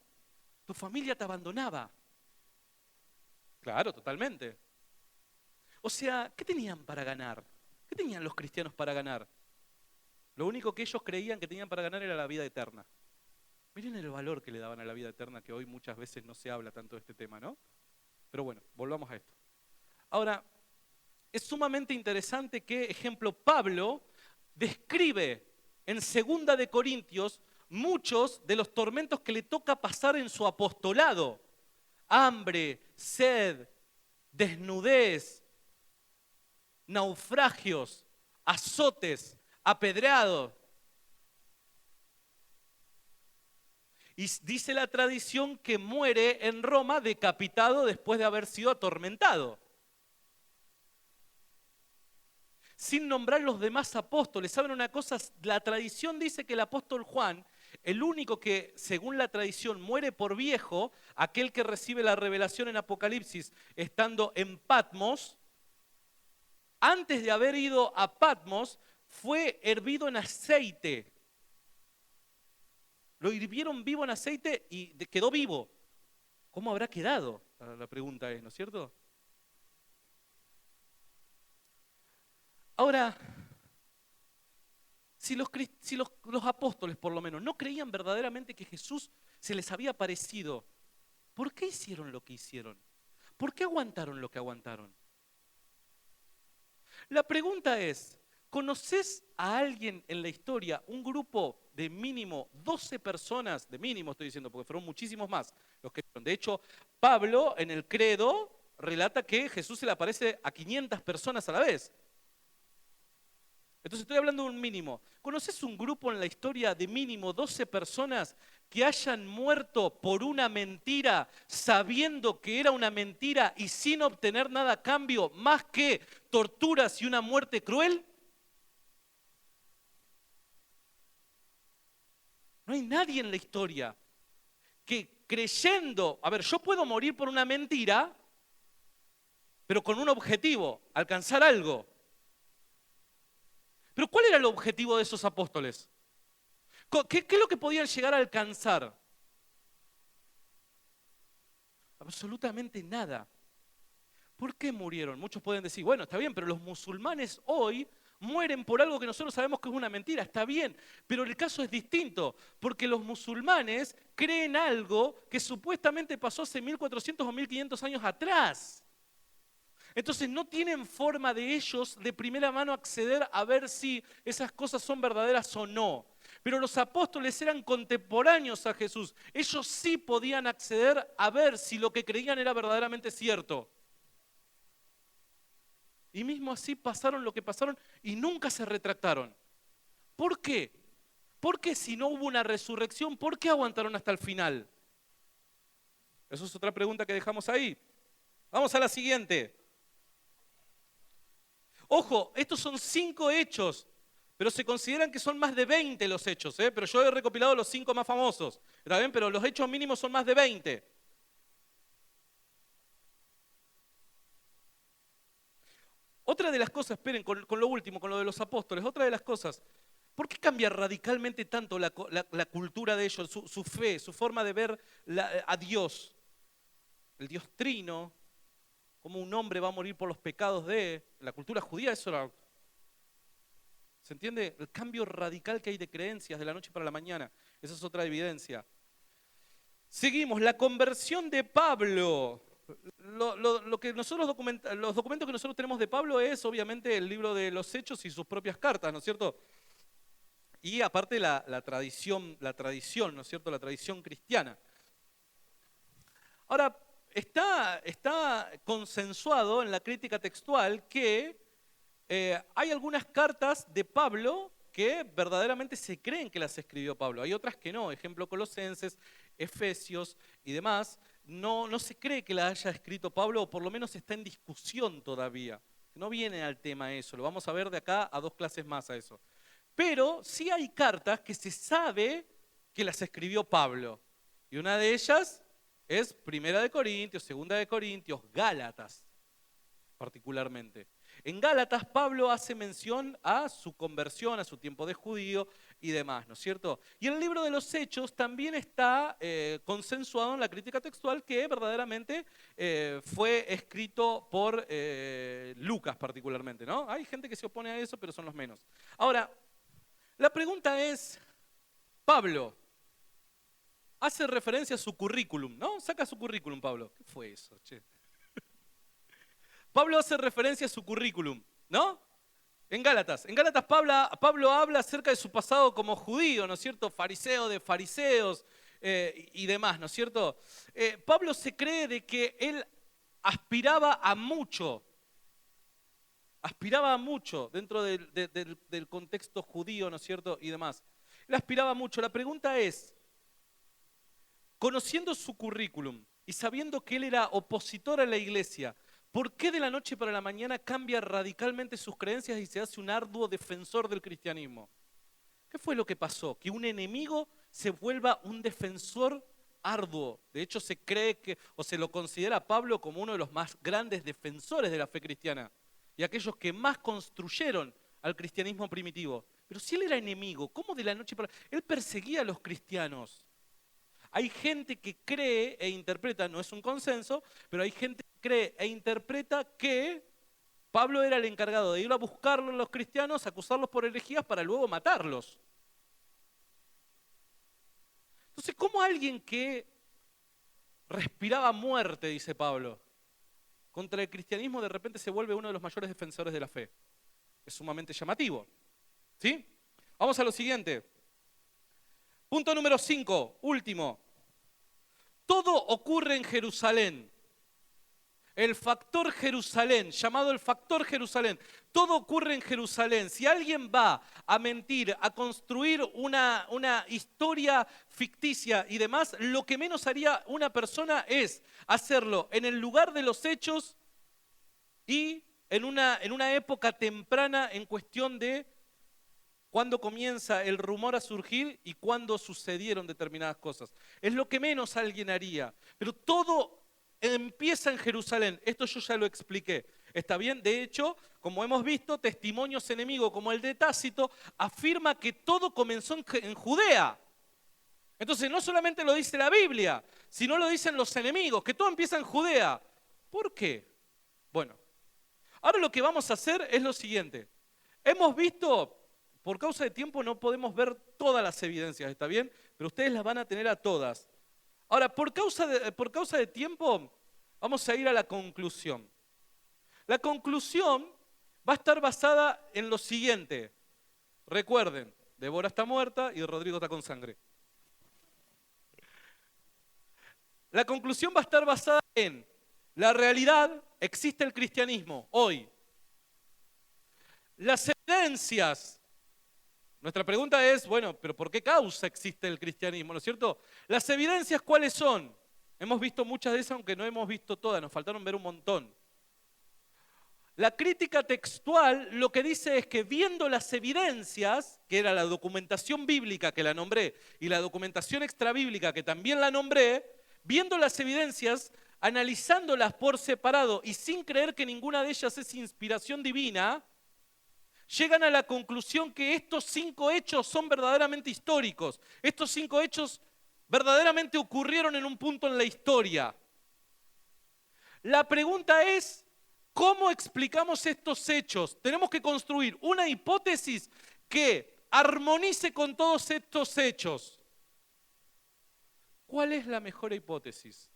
A: Tu familia te abandonaba. Claro, totalmente. O sea, ¿qué tenían para ganar? ¿Qué tenían los cristianos para ganar? Lo único que ellos creían que tenían para ganar era la vida eterna. Miren el valor que le daban a la vida eterna, que hoy muchas veces no se habla tanto de este tema, ¿no? Pero bueno, volvamos a esto. Ahora, es sumamente interesante que, ejemplo, Pablo describe en 2 de Corintios muchos de los tormentos que le toca pasar en su apostolado. hambre, sed, desnudez, naufragios, azotes, apedreados. Y dice la tradición que muere en Roma decapitado después de haber sido atormentado. Sin nombrar los demás apóstoles. ¿Saben una cosa? La tradición dice que el apóstol Juan, el único que, según la tradición, muere por viejo, aquel que recibe la revelación en Apocalipsis estando en Patmos, antes de haber ido a Patmos, fue hervido en aceite. Lo hirvieron vivo en aceite y quedó vivo. ¿Cómo habrá quedado? La pregunta es, ¿no es cierto? Ahora, si los apóstoles, por lo menos, no creían verdaderamente que Jesús se les había aparecido, ¿por qué hicieron lo que hicieron? ¿Por qué aguantaron lo que aguantaron? La pregunta es, ¿conoces a alguien en la historia, un grupo de mínimo 12 personas, de mínimo estoy diciendo, porque fueron muchísimos más los que fueron? De hecho, Pablo en el credo relata que Jesús se le aparece a 500 personas a la vez. Entonces estoy hablando de un mínimo. ¿Conoces un grupo en la historia de mínimo 12 personas que hayan muerto por una mentira, sabiendo que era una mentira y sin obtener nada a cambio, más que torturas y una muerte cruel? No hay nadie en la historia que creyendo, a ver, yo puedo morir por una mentira, pero con un objetivo, alcanzar algo. Pero ¿cuál era el objetivo de esos apóstoles? ¿Qué es lo que podían llegar a alcanzar? Absolutamente nada. ¿Por qué murieron? Muchos pueden decir, bueno, está bien, pero los musulmanes hoy mueren por algo que nosotros sabemos que es una mentira. Está bien, pero el caso es distinto, porque los musulmanes creen algo que supuestamente pasó hace 1400 o 1500 años atrás. Entonces no tienen forma de ellos de primera mano acceder a ver si esas cosas son verdaderas o no. Pero los apóstoles eran contemporáneos a Jesús. Ellos sí podían acceder a ver si lo que creían era verdaderamente cierto. Y mismo así pasaron lo que pasaron y nunca se retractaron. ¿Por qué? Porque si no hubo una resurrección, ¿por qué aguantaron hasta el final? Esa es otra pregunta que dejamos ahí. Vamos a la siguiente. Ojo, estos son 5 hechos, pero se consideran que son más de 20 los hechos, pero yo he recopilado los 5 más famosos, ¿está bien? Pero los hechos mínimos son más de 20. Otra de las cosas, esperen, con lo último, con lo de los apóstoles, otra de las cosas, ¿por qué cambia radicalmente tanto la cultura de ellos, su fe, su forma de ver a Dios? El Dios trino, cómo un hombre va a morir por los pecados de la cultura judía, eso era... ¿Se entiende? El cambio radical que hay de creencias de la noche para la mañana. Esa es otra evidencia. Seguimos, la conversión de Pablo. Lo que nosotros los documentos que nosotros tenemos de Pablo es obviamente el libro de los Hechos y sus propias cartas, ¿no es cierto? Y aparte la tradición, ¿no es cierto? La tradición cristiana. Ahora, está consensuado en la crítica textual que hay algunas cartas de Pablo que verdaderamente se creen que las escribió Pablo. Hay otras que no, ejemplo Colosenses, Efesios y demás. No se cree que la haya escrito Pablo, o por lo menos está en discusión todavía. No viene al tema eso, lo vamos a ver de acá a 2 clases más a eso. Pero sí hay cartas que se sabe que las escribió Pablo. Y una de ellas es Primera de Corintios, Segunda de Corintios, Gálatas particularmente. En Gálatas Pablo hace mención a su conversión, a su tiempo de judío y demás, ¿no es cierto? Y en el libro de los Hechos también está consensuado en la crítica textual que verdaderamente fue escrito por Lucas particularmente, ¿no? Hay gente que se opone a eso, pero son los menos. Ahora, la pregunta es, Pablo hace referencia a su currículum, ¿no? Saca su currículum, Pablo. ¿Qué fue eso, che? Pablo hace referencia a su currículum, ¿no? En Gálatas Pablo habla acerca de su pasado como judío, ¿no es cierto? Fariseo de fariseos, y demás, ¿no es cierto? Pablo se cree de que él aspiraba a mucho dentro del contexto judío, ¿no es cierto? Y demás. Él aspiraba mucho. La pregunta es, conociendo su currículum y sabiendo que él era opositor a la iglesia, ¿por qué de la noche para la mañana cambia radicalmente sus creencias y se hace un arduo defensor del cristianismo? ¿Qué fue lo que pasó? Que un enemigo se vuelva un defensor arduo. De hecho, se cree que, o se lo considera a Pablo como uno de los más grandes defensores de la fe cristiana y aquellos que más construyeron al cristianismo primitivo. Pero si él era enemigo, ¿cómo de la noche para...? Él perseguía a los cristianos. Hay gente que cree e interpreta, no es un consenso, pero hay gente que cree e interpreta que Pablo era el encargado de ir a buscarlos a los cristianos, acusarlos por herejías para luego matarlos. Entonces, ¿cómo alguien que respiraba muerte, dice Pablo, contra el cristianismo de repente se vuelve uno de los mayores defensores de la fe? Es sumamente llamativo. ¿Sí? Vamos a lo siguiente. Punto número 5, último. Todo ocurre en Jerusalén. El factor Jerusalén, llamado el factor Jerusalén. Todo ocurre en Jerusalén. Si alguien va a mentir, a construir una historia ficticia y demás, lo que menos haría una persona es hacerlo en el lugar de los hechos y en una época temprana en cuestión de cuándo comienza el rumor a surgir y cuándo sucedieron determinadas cosas. Es lo que menos alguien haría. Pero todo empieza en Jerusalén. Esto yo ya lo expliqué. ¿Está bien? De hecho, como hemos visto, testimonios enemigos como el de Tácito afirma que todo comenzó en Judea. Entonces no solamente lo dice la Biblia, sino lo dicen los enemigos, que todo empieza en Judea. ¿Por qué? Bueno, ahora lo que vamos a hacer es lo siguiente. Hemos visto... Por causa de tiempo no podemos ver todas las evidencias, ¿está bien? Pero ustedes las van a tener a todas. Ahora, por causa de tiempo, vamos a ir a la conclusión. La conclusión va a estar basada en lo siguiente. Recuerden, Débora está muerta y Rodrigo está con sangre. La conclusión va a estar basada en la realidad, existe el cristianismo hoy. Las evidencias... Nuestra pregunta es, bueno, ¿pero por qué causa existe el cristianismo? ¿No es cierto? Las evidencias, ¿cuáles son? Hemos visto muchas de esas, aunque no hemos visto todas, nos faltaron ver un montón. La crítica textual lo que dice es que viendo las evidencias, que era la documentación bíblica que la nombré, y la documentación extrabíblica que también la nombré, viendo las evidencias, analizándolas por separado y sin creer que ninguna de ellas es inspiración divina, llegan a la conclusión que estos 5 hechos son verdaderamente históricos. Estos 5 hechos verdaderamente ocurrieron en un punto en la historia. La pregunta es, ¿cómo explicamos estos hechos? Tenemos que construir una hipótesis que armonice con todos estos hechos. ¿Cuál es la mejor hipótesis?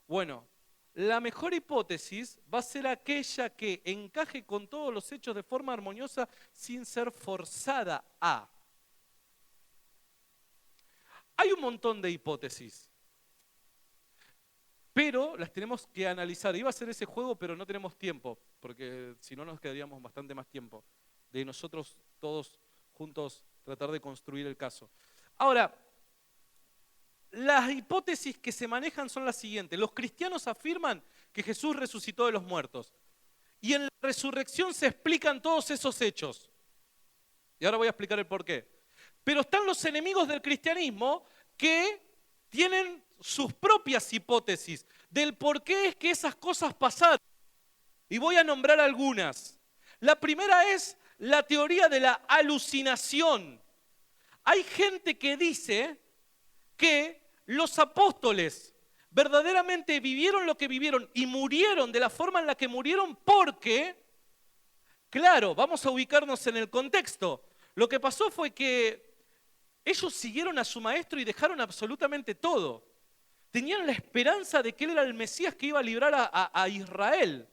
A: Bueno, la mejor hipótesis va a ser aquella que encaje con todos los hechos de forma armoniosa sin ser forzada a. Hay un montón de hipótesis, pero las tenemos que analizar. Iba a ser ese juego, pero no tenemos tiempo, porque si no nos quedaríamos bastante más tiempo de nosotros todos juntos tratar de construir el caso. Ahora, las hipótesis que se manejan son las siguientes. Los cristianos afirman que Jesús resucitó de los muertos. Y en la resurrección se explican todos esos hechos. Y ahora voy a explicar el porqué. Pero están los enemigos del cristianismo que tienen sus propias hipótesis del por qué es que esas cosas pasaron. Y voy a nombrar algunas. La primera es la teoría de la alucinación. Hay gente que dice que los apóstoles verdaderamente vivieron lo que vivieron y murieron de la forma en la que murieron porque, claro, vamos a ubicarnos en el contexto. Lo que pasó fue que ellos siguieron a su maestro y dejaron absolutamente todo. Tenían la esperanza de que él era el Mesías que iba a librar a Israel.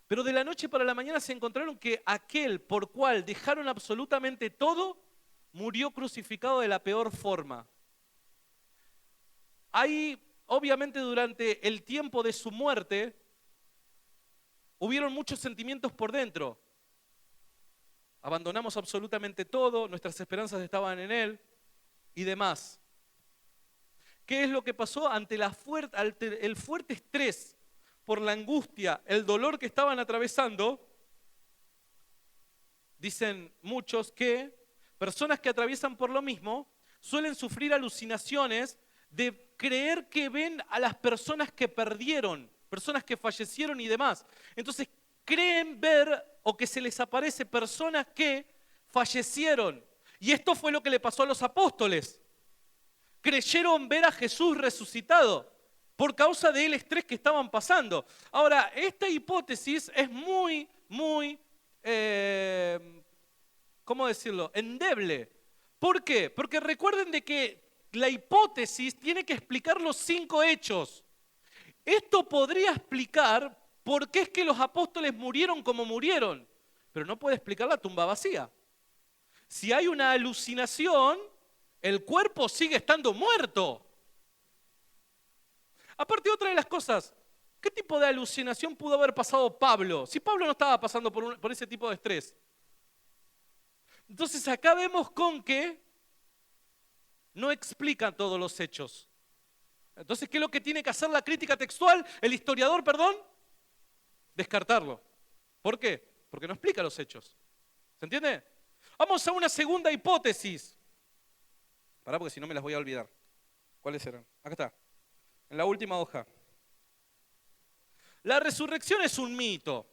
A: Pero de la noche para la mañana se encontraron que aquel por cual dejaron absolutamente todo, murió crucificado de la peor forma. ahí, obviamente, durante el tiempo de su muerte, hubieron muchos sentimientos por dentro. Abandonamos absolutamente todo, nuestras esperanzas estaban en Él y demás. ¿Qué es lo que pasó ante el fuerte estrés por la angustia, el dolor que estaban atravesando? Dicen muchos que personas que atraviesan por lo mismo suelen sufrir alucinaciones de creer que ven a las personas que perdieron, personas que fallecieron y demás. Entonces creen ver o que se les aparece personas que fallecieron. Y esto fue lo que le pasó a los apóstoles. Creyeron ver a Jesús resucitado por causa del estrés que estaban pasando. Ahora, esta hipótesis es muy, ¿cómo decirlo? Endeble. ¿Por qué? Porque recuerden de que la hipótesis tiene que explicar los 5 hechos. Esto podría explicar por qué es que los apóstoles murieron como murieron, pero no puede explicar la tumba vacía. Si hay una alucinación, el cuerpo sigue estando muerto. Aparte, otra de las cosas, ¿qué tipo de alucinación pudo haber pasado Pablo? Si Pablo no estaba pasando por ese tipo de estrés. Entonces acá vemos con que no explican todos los hechos. Entonces, ¿qué es lo que tiene que hacer la crítica textual? El historiador, perdón, descartarlo. ¿Por qué? Porque no explica los hechos. ¿Se entiende? Vamos a una segunda hipótesis. Pará, porque si no me las voy a olvidar. ¿Cuáles eran? Acá está, en la última hoja. La resurrección es un mito.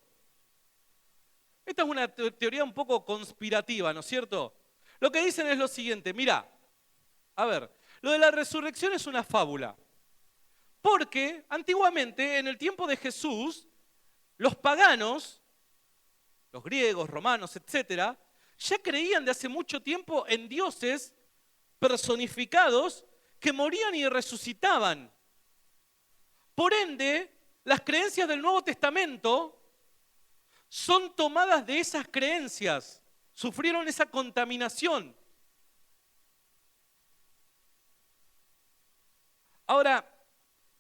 A: Esta es una teoría un poco conspirativa, ¿no es cierto? Lo que dicen es lo siguiente, mira, a ver, lo de la resurrección es una fábula. Porque antiguamente, en el tiempo de Jesús, los paganos, los griegos, romanos, etcétera, ya creían de hace mucho tiempo en dioses personificados que morían y resucitaban. Por ende, las creencias del Nuevo Testamento son tomadas de esas creencias, sufrieron esa contaminación. Ahora,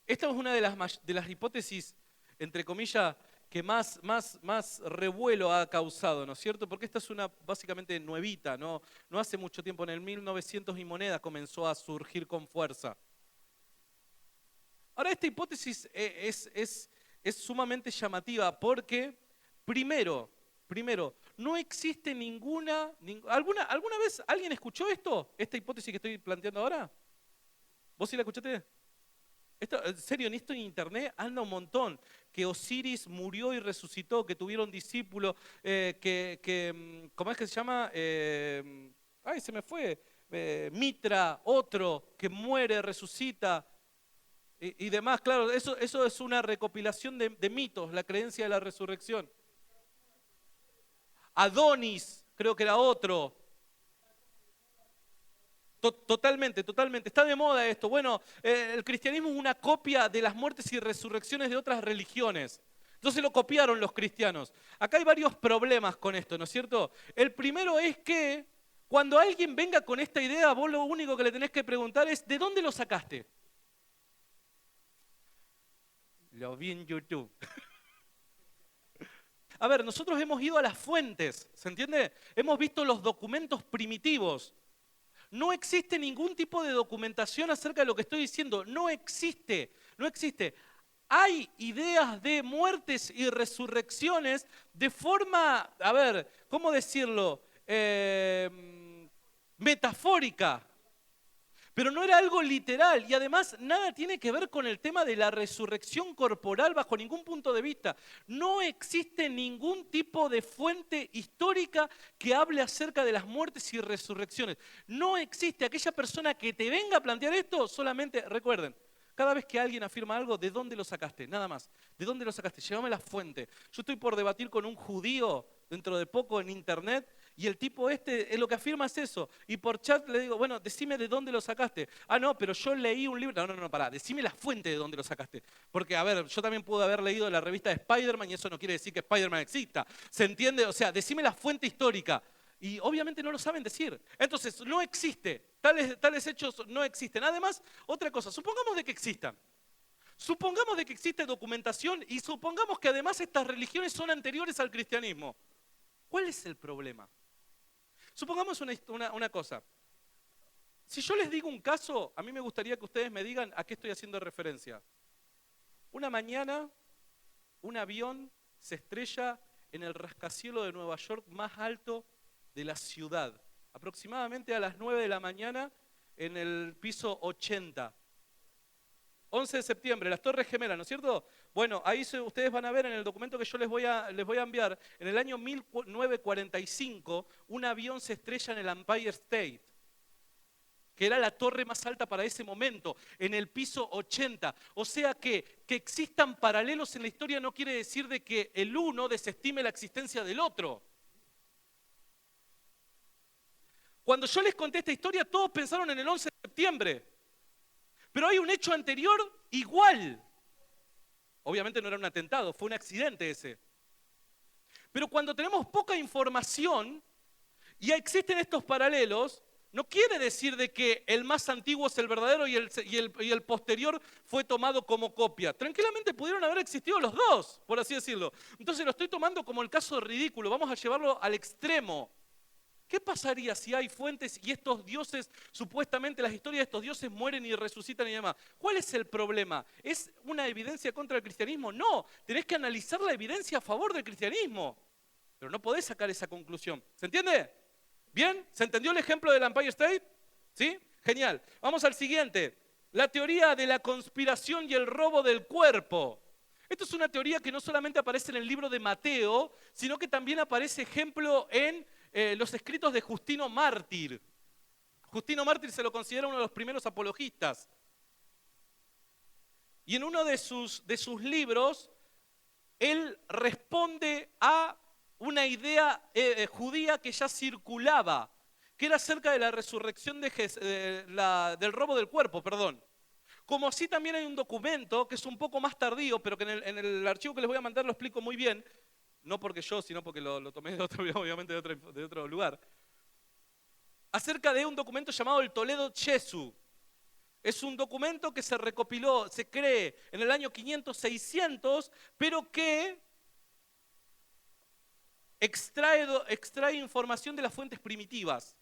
A: esta es una de las hipótesis, entre comillas, que más revuelo ha causado, ¿no es cierto? Porque esta es una básicamente nuevita, no hace mucho tiempo, en el 1900 y moneda comenzó a surgir con fuerza. Ahora, esta hipótesis es sumamente llamativa porque, primero, no existe ¿alguna vez alguien escuchó esto? ¿Esta hipótesis que estoy planteando ahora? ¿Vos sí la escuchaste? En serio, en esto en internet anda un montón. Que Osiris murió y resucitó, que tuvieron discípulos, ¿cómo es que se llama? Ay, se me fue. Mitra, otro, que muere, resucita y demás. Claro, eso es una recopilación de mitos, la creencia de la resurrección. Adonis, creo que era otro. Totalmente. Está de moda esto. Bueno, el cristianismo es una copia de las muertes y resurrecciones de otras religiones. Entonces lo copiaron los cristianos. Acá hay varios problemas con esto, ¿no es cierto? El primero es que cuando alguien venga con esta idea, vos lo único que le tenés que preguntar es ¿de dónde lo sacaste? Lo vi en YouTube. A ver, nosotros hemos ido a las fuentes, ¿se entiende? Hemos visto los documentos primitivos. No existe ningún tipo de documentación acerca de lo que estoy diciendo. No existe. Hay ideas de muertes y resurrecciones de forma, a ver, ¿cómo decirlo? Metafórica. Pero no era algo literal y además nada tiene que ver con el tema de la resurrección corporal bajo ningún punto de vista. No existe ningún tipo de fuente histórica que hable acerca de las muertes y resurrecciones. No existe. Aquella persona que te venga a plantear esto, solamente recuerden, cada vez que alguien afirma algo, ¿de dónde lo sacaste? Nada más. ¿De dónde lo sacaste? Llévame la fuente. Yo estoy por debatir con un judío dentro de poco en internet y el tipo lo que afirma es eso. Y por chat le digo, bueno, decime de dónde lo sacaste. Ah, no, pero yo leí un libro. No, pará, decime la fuente de dónde lo sacaste. Porque, a ver, yo también pude haber leído la revista de Spider-Man y eso no quiere decir que Spider-Man exista. ¿Se entiende? O sea, decime la fuente histórica. Y obviamente no lo saben decir. Entonces, no existe. Tales hechos no existen. Además, otra cosa, supongamos de que existan. Supongamos de que existe documentación y supongamos que además estas religiones son anteriores al cristianismo. ¿Cuál es el problema? Supongamos una cosa. Si yo les digo un caso, a mí me gustaría que ustedes me digan a qué estoy haciendo referencia. Una mañana, un avión se estrella en el rascacielos de Nueva York más alto de la ciudad, aproximadamente a las 9 de la mañana en el piso 80. 11 de septiembre, las Torres Gemelas, ¿no es cierto? Bueno, ahí ustedes van a ver en el documento que yo les voy a enviar, en el año 1945, un avión se estrella en el Empire State, que era la torre más alta para ese momento, en el piso 80. O sea que existan paralelos en la historia no quiere decir de que el uno desestime la existencia del otro. Cuando yo les conté esta historia, todos pensaron en el 11 de septiembre. Pero hay un hecho anterior igual. Obviamente no era un atentado, fue un accidente ese. Pero cuando tenemos poca información y existen estos paralelos, no quiere decir de que el más antiguo es el verdadero y el posterior fue tomado como copia. Tranquilamente pudieron haber existido los dos, por así decirlo. Entonces lo estoy tomando como el caso ridículo, vamos a llevarlo al extremo. ¿Qué pasaría si hay fuentes y estos dioses, supuestamente las historias de estos dioses mueren y resucitan y demás? ¿Cuál es el problema? ¿Es una evidencia contra el cristianismo? No, tenés que analizar la evidencia a favor del cristianismo. Pero no podés sacar esa conclusión. ¿Se entiende? ¿Bien? ¿Se entendió el ejemplo del Empire State? ¿Sí? Genial. Vamos al siguiente. La teoría de la conspiración y el robo del cuerpo. Esto es una teoría que no solamente aparece en el libro de Mateo, sino que también aparece ejemplo en los escritos de Justino Mártir. Justino Mártir se lo considera uno de los primeros apologistas. Y en uno de sus libros, él responde a una idea judía que ya circulaba, que era acerca de la resurrección del robo del cuerpo, perdón. Como así también hay un documento que es un poco más tardío, pero que en el archivo que les voy a mandar lo explico muy bien, no porque yo, sino porque lo tomé de otro, obviamente de otro lugar, acerca de un documento llamado el Toledo Chesu. Es un documento que se recopiló, se cree, en el año 500-600, pero que extrae información de las fuentes primitivas.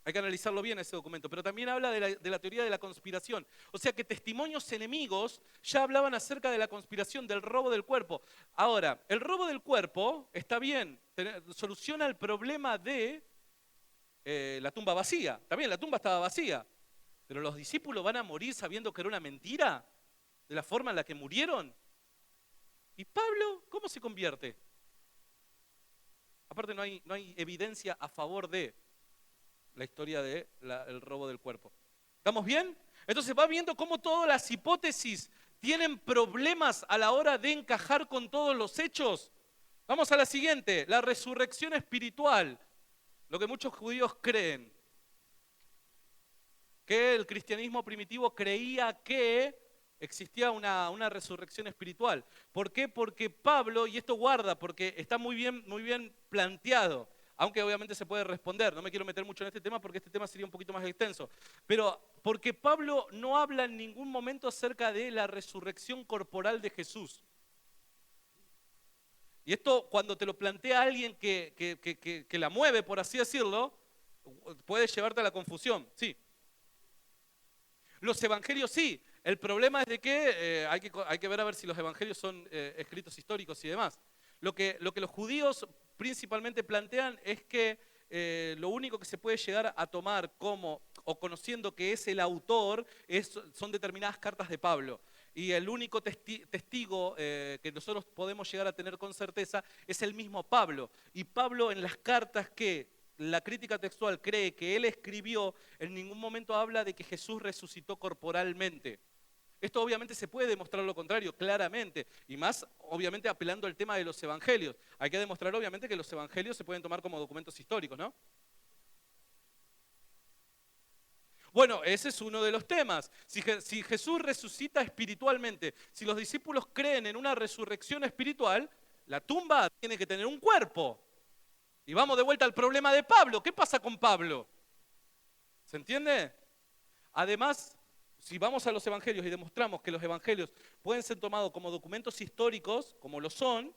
A: Hay que analizarlo bien ese documento, pero también habla de la teoría de la conspiración. O sea que testimonios enemigos ya hablaban acerca de la conspiración, del robo del cuerpo. Ahora, el robo del cuerpo está bien, soluciona el problema de la tumba vacía. Está bien, la tumba estaba vacía, pero los discípulos van a morir sabiendo que era una mentira, de la forma en la que murieron. ¿Y Pablo cómo se convierte? Aparte no hay evidencia a favor de la historia del robo del cuerpo. ¿Estamos bien? Entonces va viendo cómo todas las hipótesis tienen problemas a la hora de encajar con todos los hechos. Vamos a la siguiente, la resurrección espiritual, lo que muchos judíos creen. Que el cristianismo primitivo creía que existía una resurrección espiritual. ¿Por qué? Porque Pablo, y esto guarda, porque está muy bien planteado, aunque obviamente se puede responder, no me quiero meter mucho en este tema porque este tema sería un poquito más extenso, pero porque Pablo no habla en ningún momento acerca de la resurrección corporal de Jesús. Y esto cuando te lo plantea alguien que la mueve, por así decirlo, puede llevarte a la confusión, sí. Los evangelios sí, el problema es de que hay que ver a ver si los evangelios son escritos históricos y demás. Lo que los judíos principalmente plantean es que lo único que se puede llegar a tomar como, o conociendo que es el autor, son determinadas cartas de Pablo. Y el único testigo que nosotros podemos llegar a tener con certeza es el mismo Pablo. Y Pablo en las cartas que la crítica textual cree que él escribió, en ningún momento habla de que Jesús resucitó corporalmente. Esto obviamente se puede demostrar lo contrario, claramente, y más obviamente apelando al tema de los evangelios. Hay que demostrar obviamente que los evangelios se pueden tomar como documentos históricos, ¿no? Bueno, ese es uno de los temas. Si Jesús resucita espiritualmente, si los discípulos creen en una resurrección espiritual, la tumba tiene que tener un cuerpo. Y vamos de vuelta al problema de Pablo. ¿Qué pasa con Pablo? ¿Se entiende? Además, si vamos a los evangelios y demostramos que los evangelios pueden ser tomados como documentos históricos, como lo son,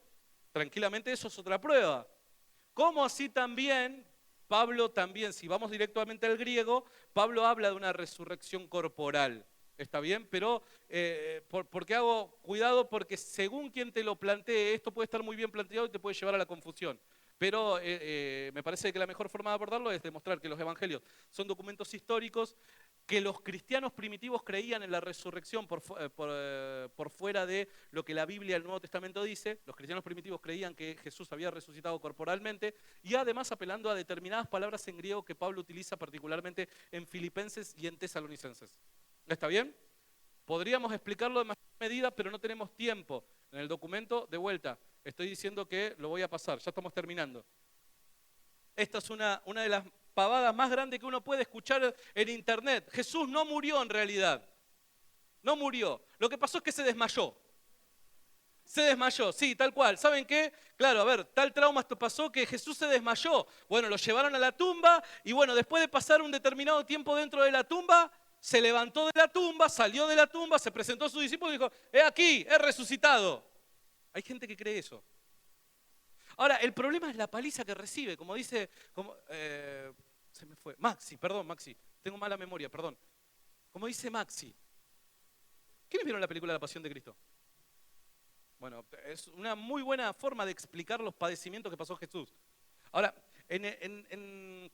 A: tranquilamente eso es otra prueba. Como así también, Pablo también, si vamos directamente al griego, Pablo habla de una resurrección corporal. ¿Está bien? Pero, ¿por qué hago cuidado? Porque según quien te lo plantee, esto puede estar muy bien planteado y te puede llevar a la confusión. Pero me parece que la mejor forma de abordarlo es demostrar que los evangelios son documentos históricos, que los cristianos primitivos creían en la resurrección por fuera de lo que la Biblia, el Nuevo Testamento dice. Los cristianos primitivos creían que Jesús había resucitado corporalmente y además apelando a determinadas palabras en griego que Pablo utiliza particularmente en Filipenses y en Tesalonicenses. ¿Está bien? Podríamos explicarlo de mayor medida, pero no tenemos tiempo. En el documento, de vuelta, estoy diciendo que lo voy a pasar, ya estamos terminando. Esta es una de las pavadas más grandes que uno puede escuchar en internet. Jesús no murió en realidad. No murió. Lo que pasó es que se desmayó. Se desmayó, sí, tal cual. ¿Saben qué? Claro, a ver, tal trauma pasó que Jesús se desmayó. Bueno, lo llevaron a la tumba y bueno, después de pasar un determinado tiempo dentro de la tumba, se levantó de la tumba, salió de la tumba, se presentó a sus discípulos y dijo, he aquí, he resucitado. Hay gente que cree eso. Ahora, el problema es la paliza que recibe, como dice, se me fue, Maxi, tengo mala memoria, perdón. Como dice Maxi. ¿Quiénes vieron la película La Pasión de Cristo? Bueno, es una muy buena forma de explicar los padecimientos que pasó Jesús. Ahora, en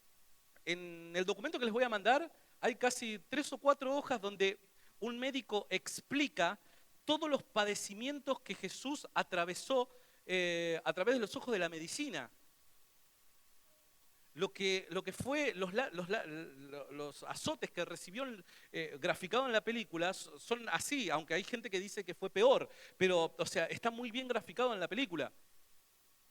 A: el documento que les voy a mandar, hay casi 3 o 4 hojas donde un médico explica todos los padecimientos que Jesús atravesó a través de los ojos de la medicina. Lo que fue los azotes que recibió graficado en la película son así, aunque hay gente que dice que fue peor, pero o sea, está muy bien graficado en la película.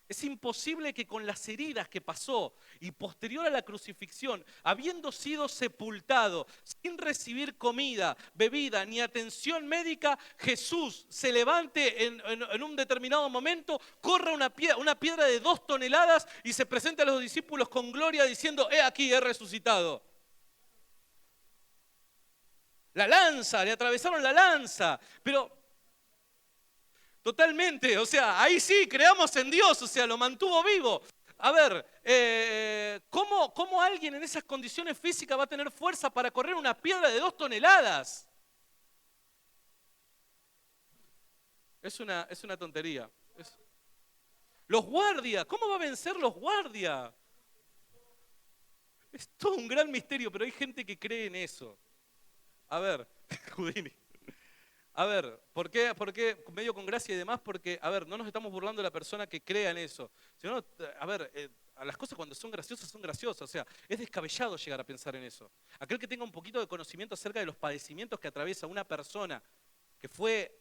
A: Es imposible que con las heridas que pasó y posterior a la crucifixión, habiendo sido sepultado, sin recibir comida, bebida ni atención médica, Jesús se levante en un determinado momento, corra una piedra de 2 toneladas y se presente a los discípulos con gloria diciendo, he aquí, he resucitado. La lanza, le atravesaron la lanza, pero... Totalmente, o sea, ahí sí, creamos en Dios, o sea, lo mantuvo vivo. A ver, ¿cómo alguien en esas condiciones físicas va a tener fuerza para correr una piedra de 2 toneladas? Es una tontería. Los guardias, ¿cómo va a vencer los guardias? Es todo un gran misterio, pero hay gente que cree en eso. A ver, Houdini. A ver, ¿por qué medio con gracia y demás? Porque, a ver, no nos estamos burlando de la persona que crea en eso. Sino, a ver, las cosas cuando son graciosas. O sea, es descabellado llegar a pensar en eso. Aquel que tenga un poquito de conocimiento acerca de los padecimientos que atraviesa una persona que fue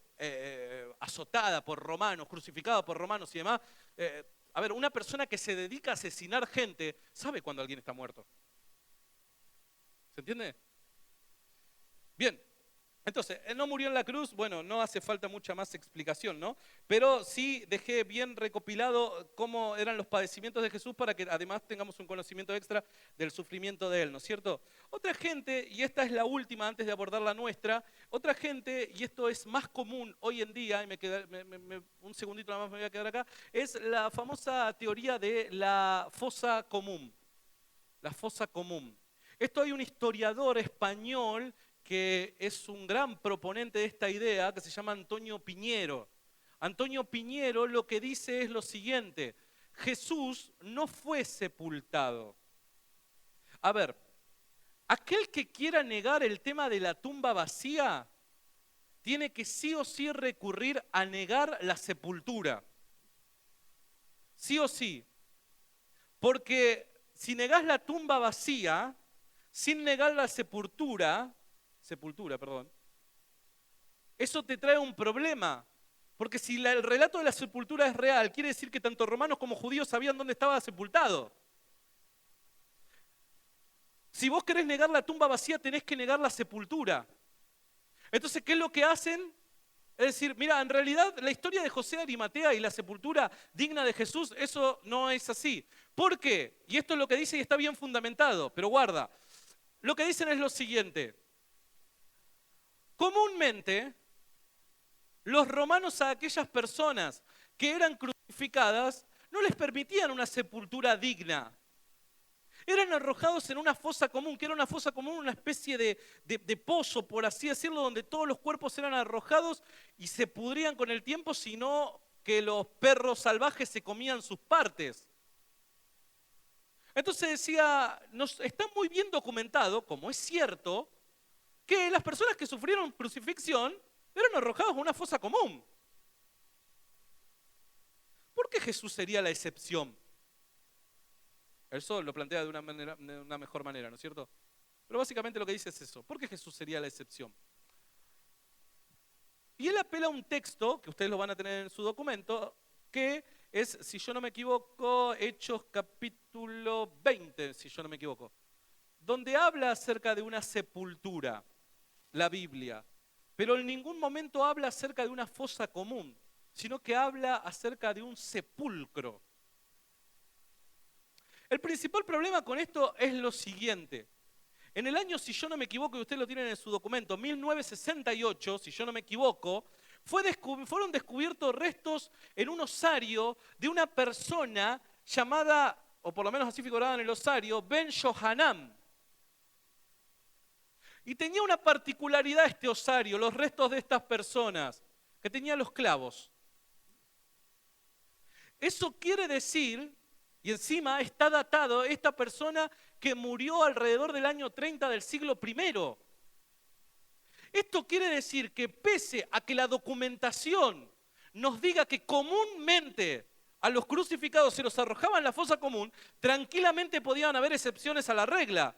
A: azotada por romanos, crucificada por romanos y demás. A ver, una persona que se dedica a asesinar gente sabe cuando alguien está muerto. ¿Se entiende? Bien. Entonces, él no murió en la cruz, bueno, no hace falta mucha más explicación, ¿no? Pero sí dejé bien recopilado cómo eran los padecimientos de Jesús para que además tengamos un conocimiento extra del sufrimiento de él, ¿no es cierto? Otra gente, y esta es la última antes de abordar la nuestra, otra gente, y esto es más común hoy en día, y un segundito nada más me voy a quedar acá, es la famosa teoría de la fosa común. La fosa común. Esto hay un historiador español que es un gran proponente de esta idea, que se llama Antonio Piñero. Antonio Piñero lo que dice es lo siguiente: Jesús no fue sepultado. A ver, aquel que quiera negar el tema de la tumba vacía, tiene que sí o sí recurrir a negar la sepultura. Sí o sí. Porque si negás la tumba vacía, sin negar la sepultura, eso te trae un problema. Porque si el relato de la sepultura es real, quiere decir que tanto romanos como judíos sabían dónde estaba sepultado. Si vos querés negar la tumba vacía, tenés que negar la sepultura. Entonces, ¿qué es lo que hacen? Es decir, mira, en realidad la historia de José de Arimatea y la sepultura digna de Jesús, eso no es así. ¿Por qué? Y esto es lo que dice y está bien fundamentado, pero guarda. Lo que dicen es lo siguiente. Comúnmente, los romanos a aquellas personas que eran crucificadas no les permitían una sepultura digna. Eran arrojados en una fosa común, que era una fosa común, una especie de pozo, por así decirlo, donde todos los cuerpos eran arrojados y se pudrían con el tiempo, sino que los perros salvajes se comían sus partes. Entonces decía, está muy bien documentado, como es cierto, que las personas que sufrieron crucifixión eran arrojados a una fosa común. ¿Por qué Jesús sería la excepción? Eso lo plantea de una mejor manera, ¿no es cierto? Pero básicamente lo que dice es eso. ¿Por qué Jesús sería la excepción? Y él apela a un texto, que ustedes lo van a tener en su documento, que es, si yo no me equivoco, Hechos capítulo 20, si yo no me equivoco, donde habla acerca de una sepultura, la Biblia, pero en ningún momento habla acerca de una fosa común, sino que habla acerca de un sepulcro. El principal problema con esto es lo siguiente. En el año, si yo no me equivoco, y ustedes lo tienen en su documento, 1968, si yo no me equivoco, fueron descubiertos restos en un osario de una persona llamada, o por lo menos así figuraba en el osario, Ben Johanan. Y tenía una particularidad este osario, los restos de estas personas, que tenía los clavos. Eso quiere decir, y encima está datado, esta persona que murió alrededor del año 30 del siglo I. Esto quiere decir que pese a que la documentación nos diga que comúnmente a los crucificados se los arrojaba en la fosa común, tranquilamente podían haber excepciones a la regla.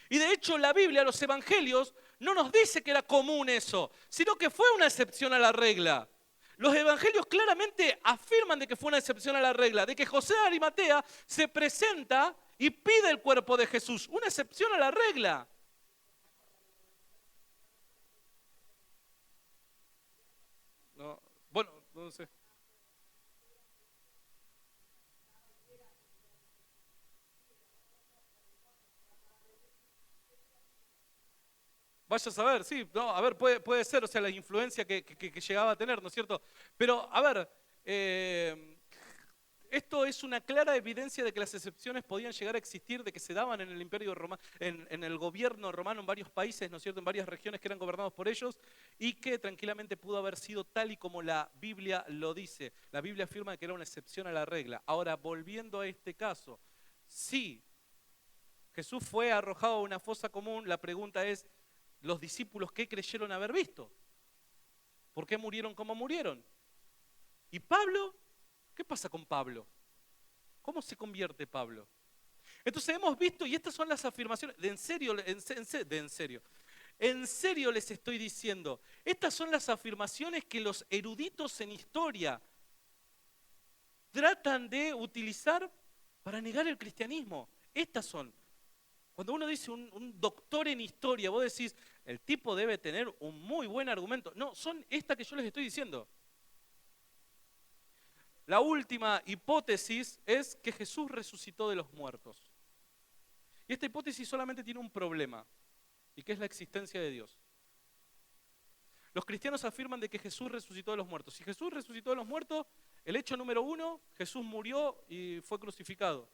A: Y de hecho la Biblia, los evangelios, no nos dice que era común eso, sino que fue una excepción a la regla. Los evangelios claramente afirman de que fue una excepción a la regla, de que José de Arimatea se presenta y pide el cuerpo de Jesús, una excepción a la regla. No, bueno, no sé. Vaya a saber, sí, no, a ver, puede ser, o sea, la influencia que llegaba a tener, ¿no es cierto? Pero, a ver, esto es una clara evidencia de que las excepciones podían llegar a existir, de que se daban en el Imperio Romano, en el gobierno romano en varios países, ¿no es cierto?, en varias regiones que eran gobernados por ellos, y que tranquilamente pudo haber sido tal y como la Biblia lo dice. La Biblia afirma que era una excepción a la regla. Ahora, volviendo a este caso, si Jesús fue arrojado a una fosa común, la pregunta es, ¿los discípulos qué creyeron haber visto? ¿Por qué murieron como murieron? ¿Y Pablo? ¿Qué pasa con Pablo? ¿Cómo se convierte Pablo? Entonces hemos visto, y estas son las afirmaciones, en serio les estoy diciendo, estas son las afirmaciones que los eruditos en historia tratan de utilizar para negar el cristianismo. Estas son. Cuando uno dice un doctor en historia, vos decís, el tipo debe tener un muy buen argumento. No, son estas que yo les estoy diciendo. La última hipótesis es que Jesús resucitó de los muertos. Y esta hipótesis solamente tiene un problema, y que es la existencia de Dios. Los cristianos afirman de que Jesús resucitó de los muertos. Si Jesús resucitó de los muertos, el hecho número uno, Jesús murió y fue crucificado.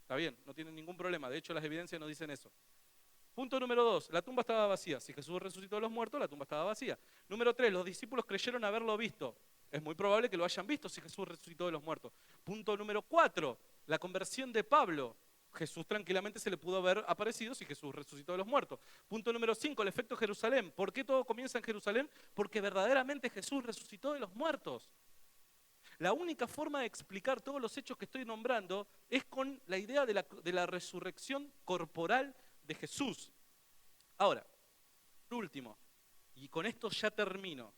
A: Está bien, no tienen ningún problema. De hecho, las evidencias nos dicen eso. Punto número 2, la tumba estaba vacía. Si Jesús resucitó de los muertos, la tumba estaba vacía. Número 3, los discípulos creyeron haberlo visto. Es muy probable que lo hayan visto si Jesús resucitó de los muertos. Punto número 4, la conversión de Pablo. Jesús tranquilamente se le pudo haber aparecido si Jesús resucitó de los muertos. Punto número 5, el efecto Jerusalén. ¿Por qué todo comienza en Jerusalén? Porque verdaderamente Jesús resucitó de los muertos. La única forma de explicar todos los hechos que estoy nombrando es con la idea de la resurrección corporal de Jesús. Ahora, por último, y con esto ya termino,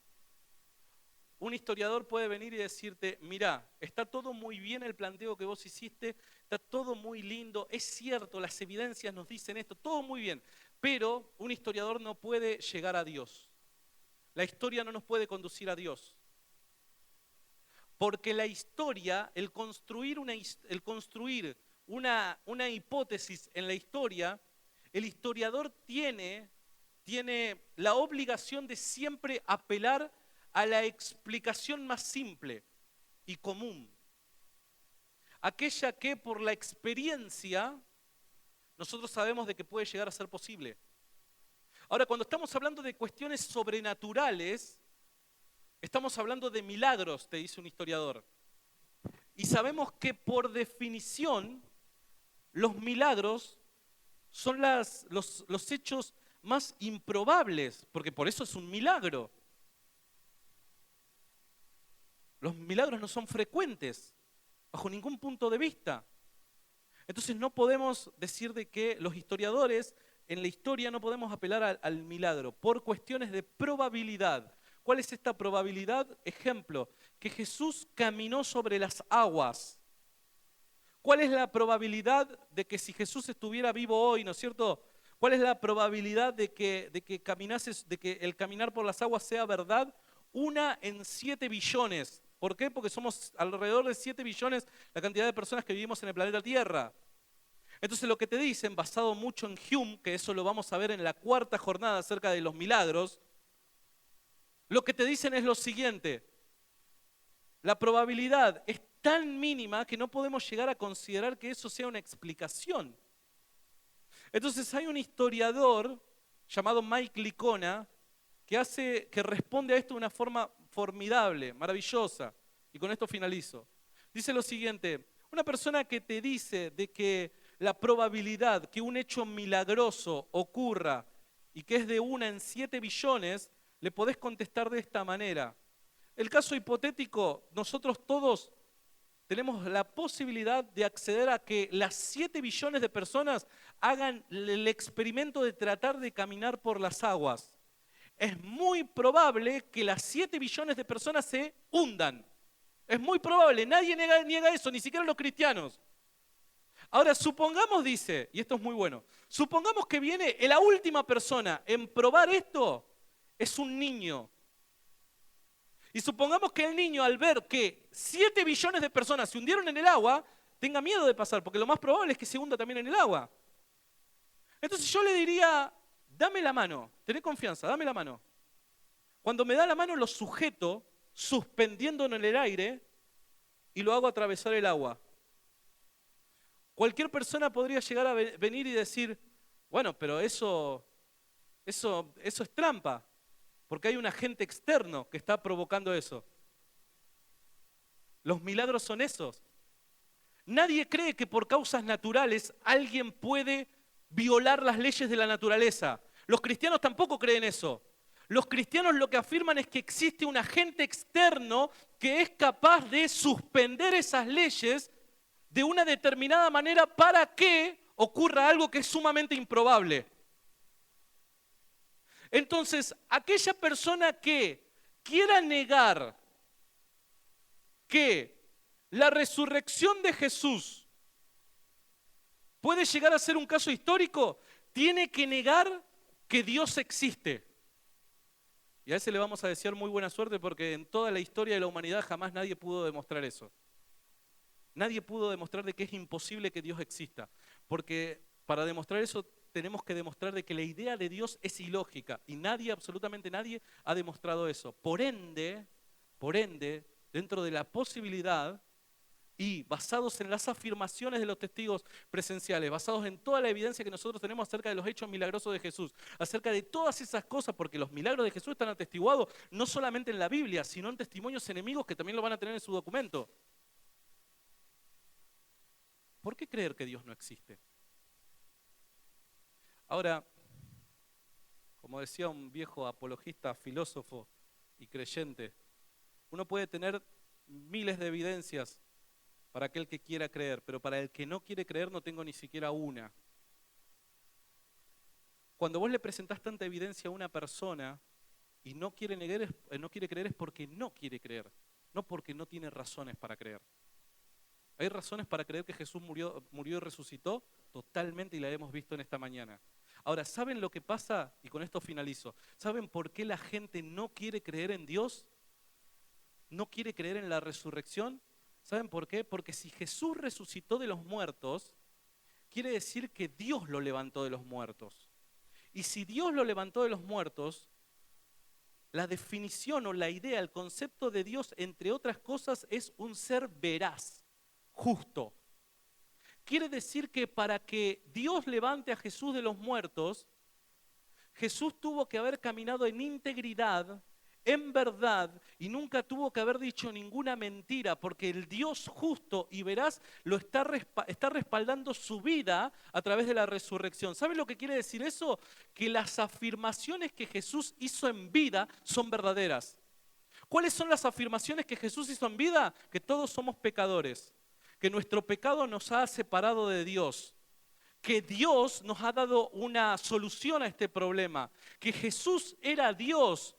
A: un historiador puede venir y decirte, mirá, está todo muy bien el planteo que vos hiciste, está todo muy lindo, es cierto, las evidencias nos dicen esto, todo muy bien, pero un historiador no puede llegar a Dios. La historia no nos puede conducir a Dios. Porque la historia, el construir una hipótesis en la historia, el historiador tiene la obligación de siempre apelar a la explicación más simple y común. Aquella que por la experiencia nosotros sabemos de que puede llegar a ser posible. Ahora, cuando estamos hablando de cuestiones sobrenaturales, estamos hablando de milagros, te dice un historiador. Y sabemos que por definición, los milagros son los hechos más improbables, porque por eso es un milagro. Los milagros no son frecuentes, bajo ningún punto de vista. Entonces no podemos decir de que los historiadores, en la historia no podemos apelar al milagro, por cuestiones de probabilidad. ¿Cuál es esta probabilidad? Ejemplo, que Jesús caminó sobre las aguas. ¿Cuál es la probabilidad de que si Jesús estuviera vivo hoy, ¿no es cierto? ¿Cuál es la probabilidad de que el caminar por las aguas sea verdad? 1 en 7 billones. ¿Por qué? Porque somos alrededor de 7 billones la cantidad de personas que vivimos en el planeta Tierra. Entonces lo que te dicen, basado mucho en Hume, que eso lo vamos a ver en la 4ª jornada acerca de los milagros, lo que te dicen es lo siguiente: la probabilidad es tan mínima que no podemos llegar a considerar que eso sea una explicación. Entonces hay un historiador llamado Mike Licona que responde a esto de una forma formidable, maravillosa, y con esto finalizo. Dice lo siguiente: una persona que te dice de que la probabilidad que un hecho milagroso ocurra y que es de 1 en 7 billones, le podés contestar de esta manera. El caso hipotético, nosotros todos tenemos la posibilidad de acceder a que las 7 billones de personas hagan el experimento de tratar de caminar por las aguas. Es muy probable que las 7 billones de personas se hundan. Es muy probable, nadie niega eso, ni siquiera los cristianos. Ahora, supongamos, dice, y esto es muy bueno, supongamos que viene la última persona en probar esto, es un niño. Y supongamos que el niño, al ver que 7 billones de personas se hundieron en el agua, tenga miedo de pasar, porque lo más probable es que se hunda también en el agua. Entonces yo le diría: dame la mano, tené confianza, dame la mano. Cuando me da la mano lo sujeto, suspendiéndolo en el aire, y lo hago atravesar el agua. Cualquier persona podría llegar a venir y decir: bueno, pero eso es trampa, porque hay un agente externo que está provocando eso. Los milagros son esos. Nadie cree que por causas naturales alguien puede violar las leyes de la naturaleza. Los cristianos tampoco creen eso. Los cristianos lo que afirman es que existe un agente externo que es capaz de suspender esas leyes de una determinada manera para que ocurra algo que es sumamente improbable. Entonces, aquella persona que quiera negar que la resurrección de Jesús puede llegar a ser un caso histórico, tiene que negar que Dios existe. Y a ese le vamos a desear muy buena suerte, porque en toda la historia de la humanidad jamás nadie pudo demostrar eso. Nadie pudo demostrar de que es imposible que Dios exista, porque para demostrar eso tenemos que demostrar de que la idea de Dios es ilógica, y nadie, absolutamente nadie, ha demostrado eso. Por ende, dentro de la posibilidad y basados en las afirmaciones de los testigos presenciales, basados en toda la evidencia que nosotros tenemos acerca de los hechos milagrosos de Jesús, acerca de todas esas cosas, porque los milagros de Jesús están atestiguados no solamente en la Biblia, sino en testimonios enemigos que también lo van a tener en su documento. ¿Por qué creer que Dios no existe? Ahora, como decía un viejo apologista, filósofo y creyente, uno puede tener miles de evidencias para aquel que quiera creer, pero para el que no quiere creer no tengo ni siquiera una. Cuando vos le presentás tanta evidencia a una persona y no quiere creer es porque no quiere creer, no porque no tiene razones para creer. ¿Hay razones para creer que Jesús murió y resucitó? Totalmente, y la hemos visto en esta mañana. Ahora, ¿saben lo que pasa? Y con esto finalizo. ¿Saben por qué la gente no quiere creer en Dios? ¿No quiere creer en la resurrección? ¿Saben por qué? Porque si Jesús resucitó de los muertos, quiere decir que Dios lo levantó de los muertos. Y si Dios lo levantó de los muertos, la definición o la idea, el concepto de Dios, entre otras cosas, es un ser veraz, justo. Quiere decir que para que Dios levante a Jesús de los muertos, Jesús tuvo que haber caminado en integridad, en verdad, y nunca tuvo que haber dicho ninguna mentira, porque el Dios justo y veraz lo está respaldando su vida a través de la resurrección. ¿Saben lo que quiere decir eso? Que las afirmaciones que Jesús hizo en vida son verdaderas. ¿Cuáles son las afirmaciones que Jesús hizo en vida? Que todos somos pecadores, que nuestro pecado nos ha separado de Dios, que Dios nos ha dado una solución a este problema, que Jesús era Dios,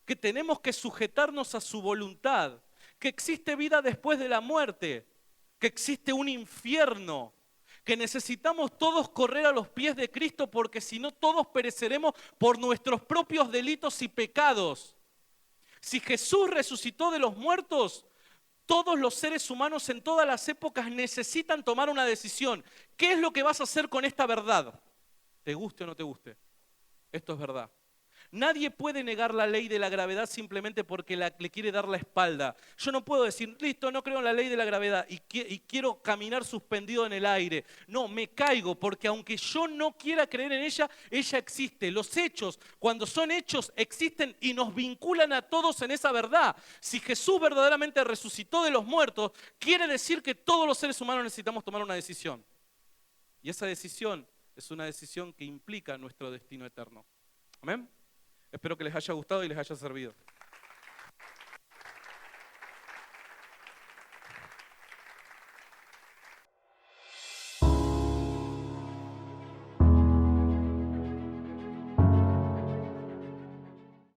A: que tenemos que sujetarnos a su voluntad, que existe vida después de la muerte, que existe un infierno, que necesitamos todos correr a los pies de Cristo porque si no todos pereceremos por nuestros propios delitos y pecados. Si Jesús resucitó de los muertos, todos los seres humanos en todas las épocas necesitan tomar una decisión. ¿Qué es lo que vas a hacer con esta verdad? ¿Te guste o no te guste? Esto es verdad. Nadie puede negar la ley de la gravedad simplemente porque le quiere dar la espalda. Yo no puedo decir, listo, no creo en la ley de la gravedad y quiero caminar suspendido en el aire. No, me caigo porque aunque yo no quiera creer en ella, ella existe. Los hechos, cuando son hechos, existen y nos vinculan a todos en esa verdad. Si Jesús verdaderamente resucitó de los muertos, quiere decir que todos los seres humanos necesitamos tomar una decisión. Y esa decisión es una decisión que implica nuestro destino eterno. Amén. Espero que les haya gustado y les haya servido.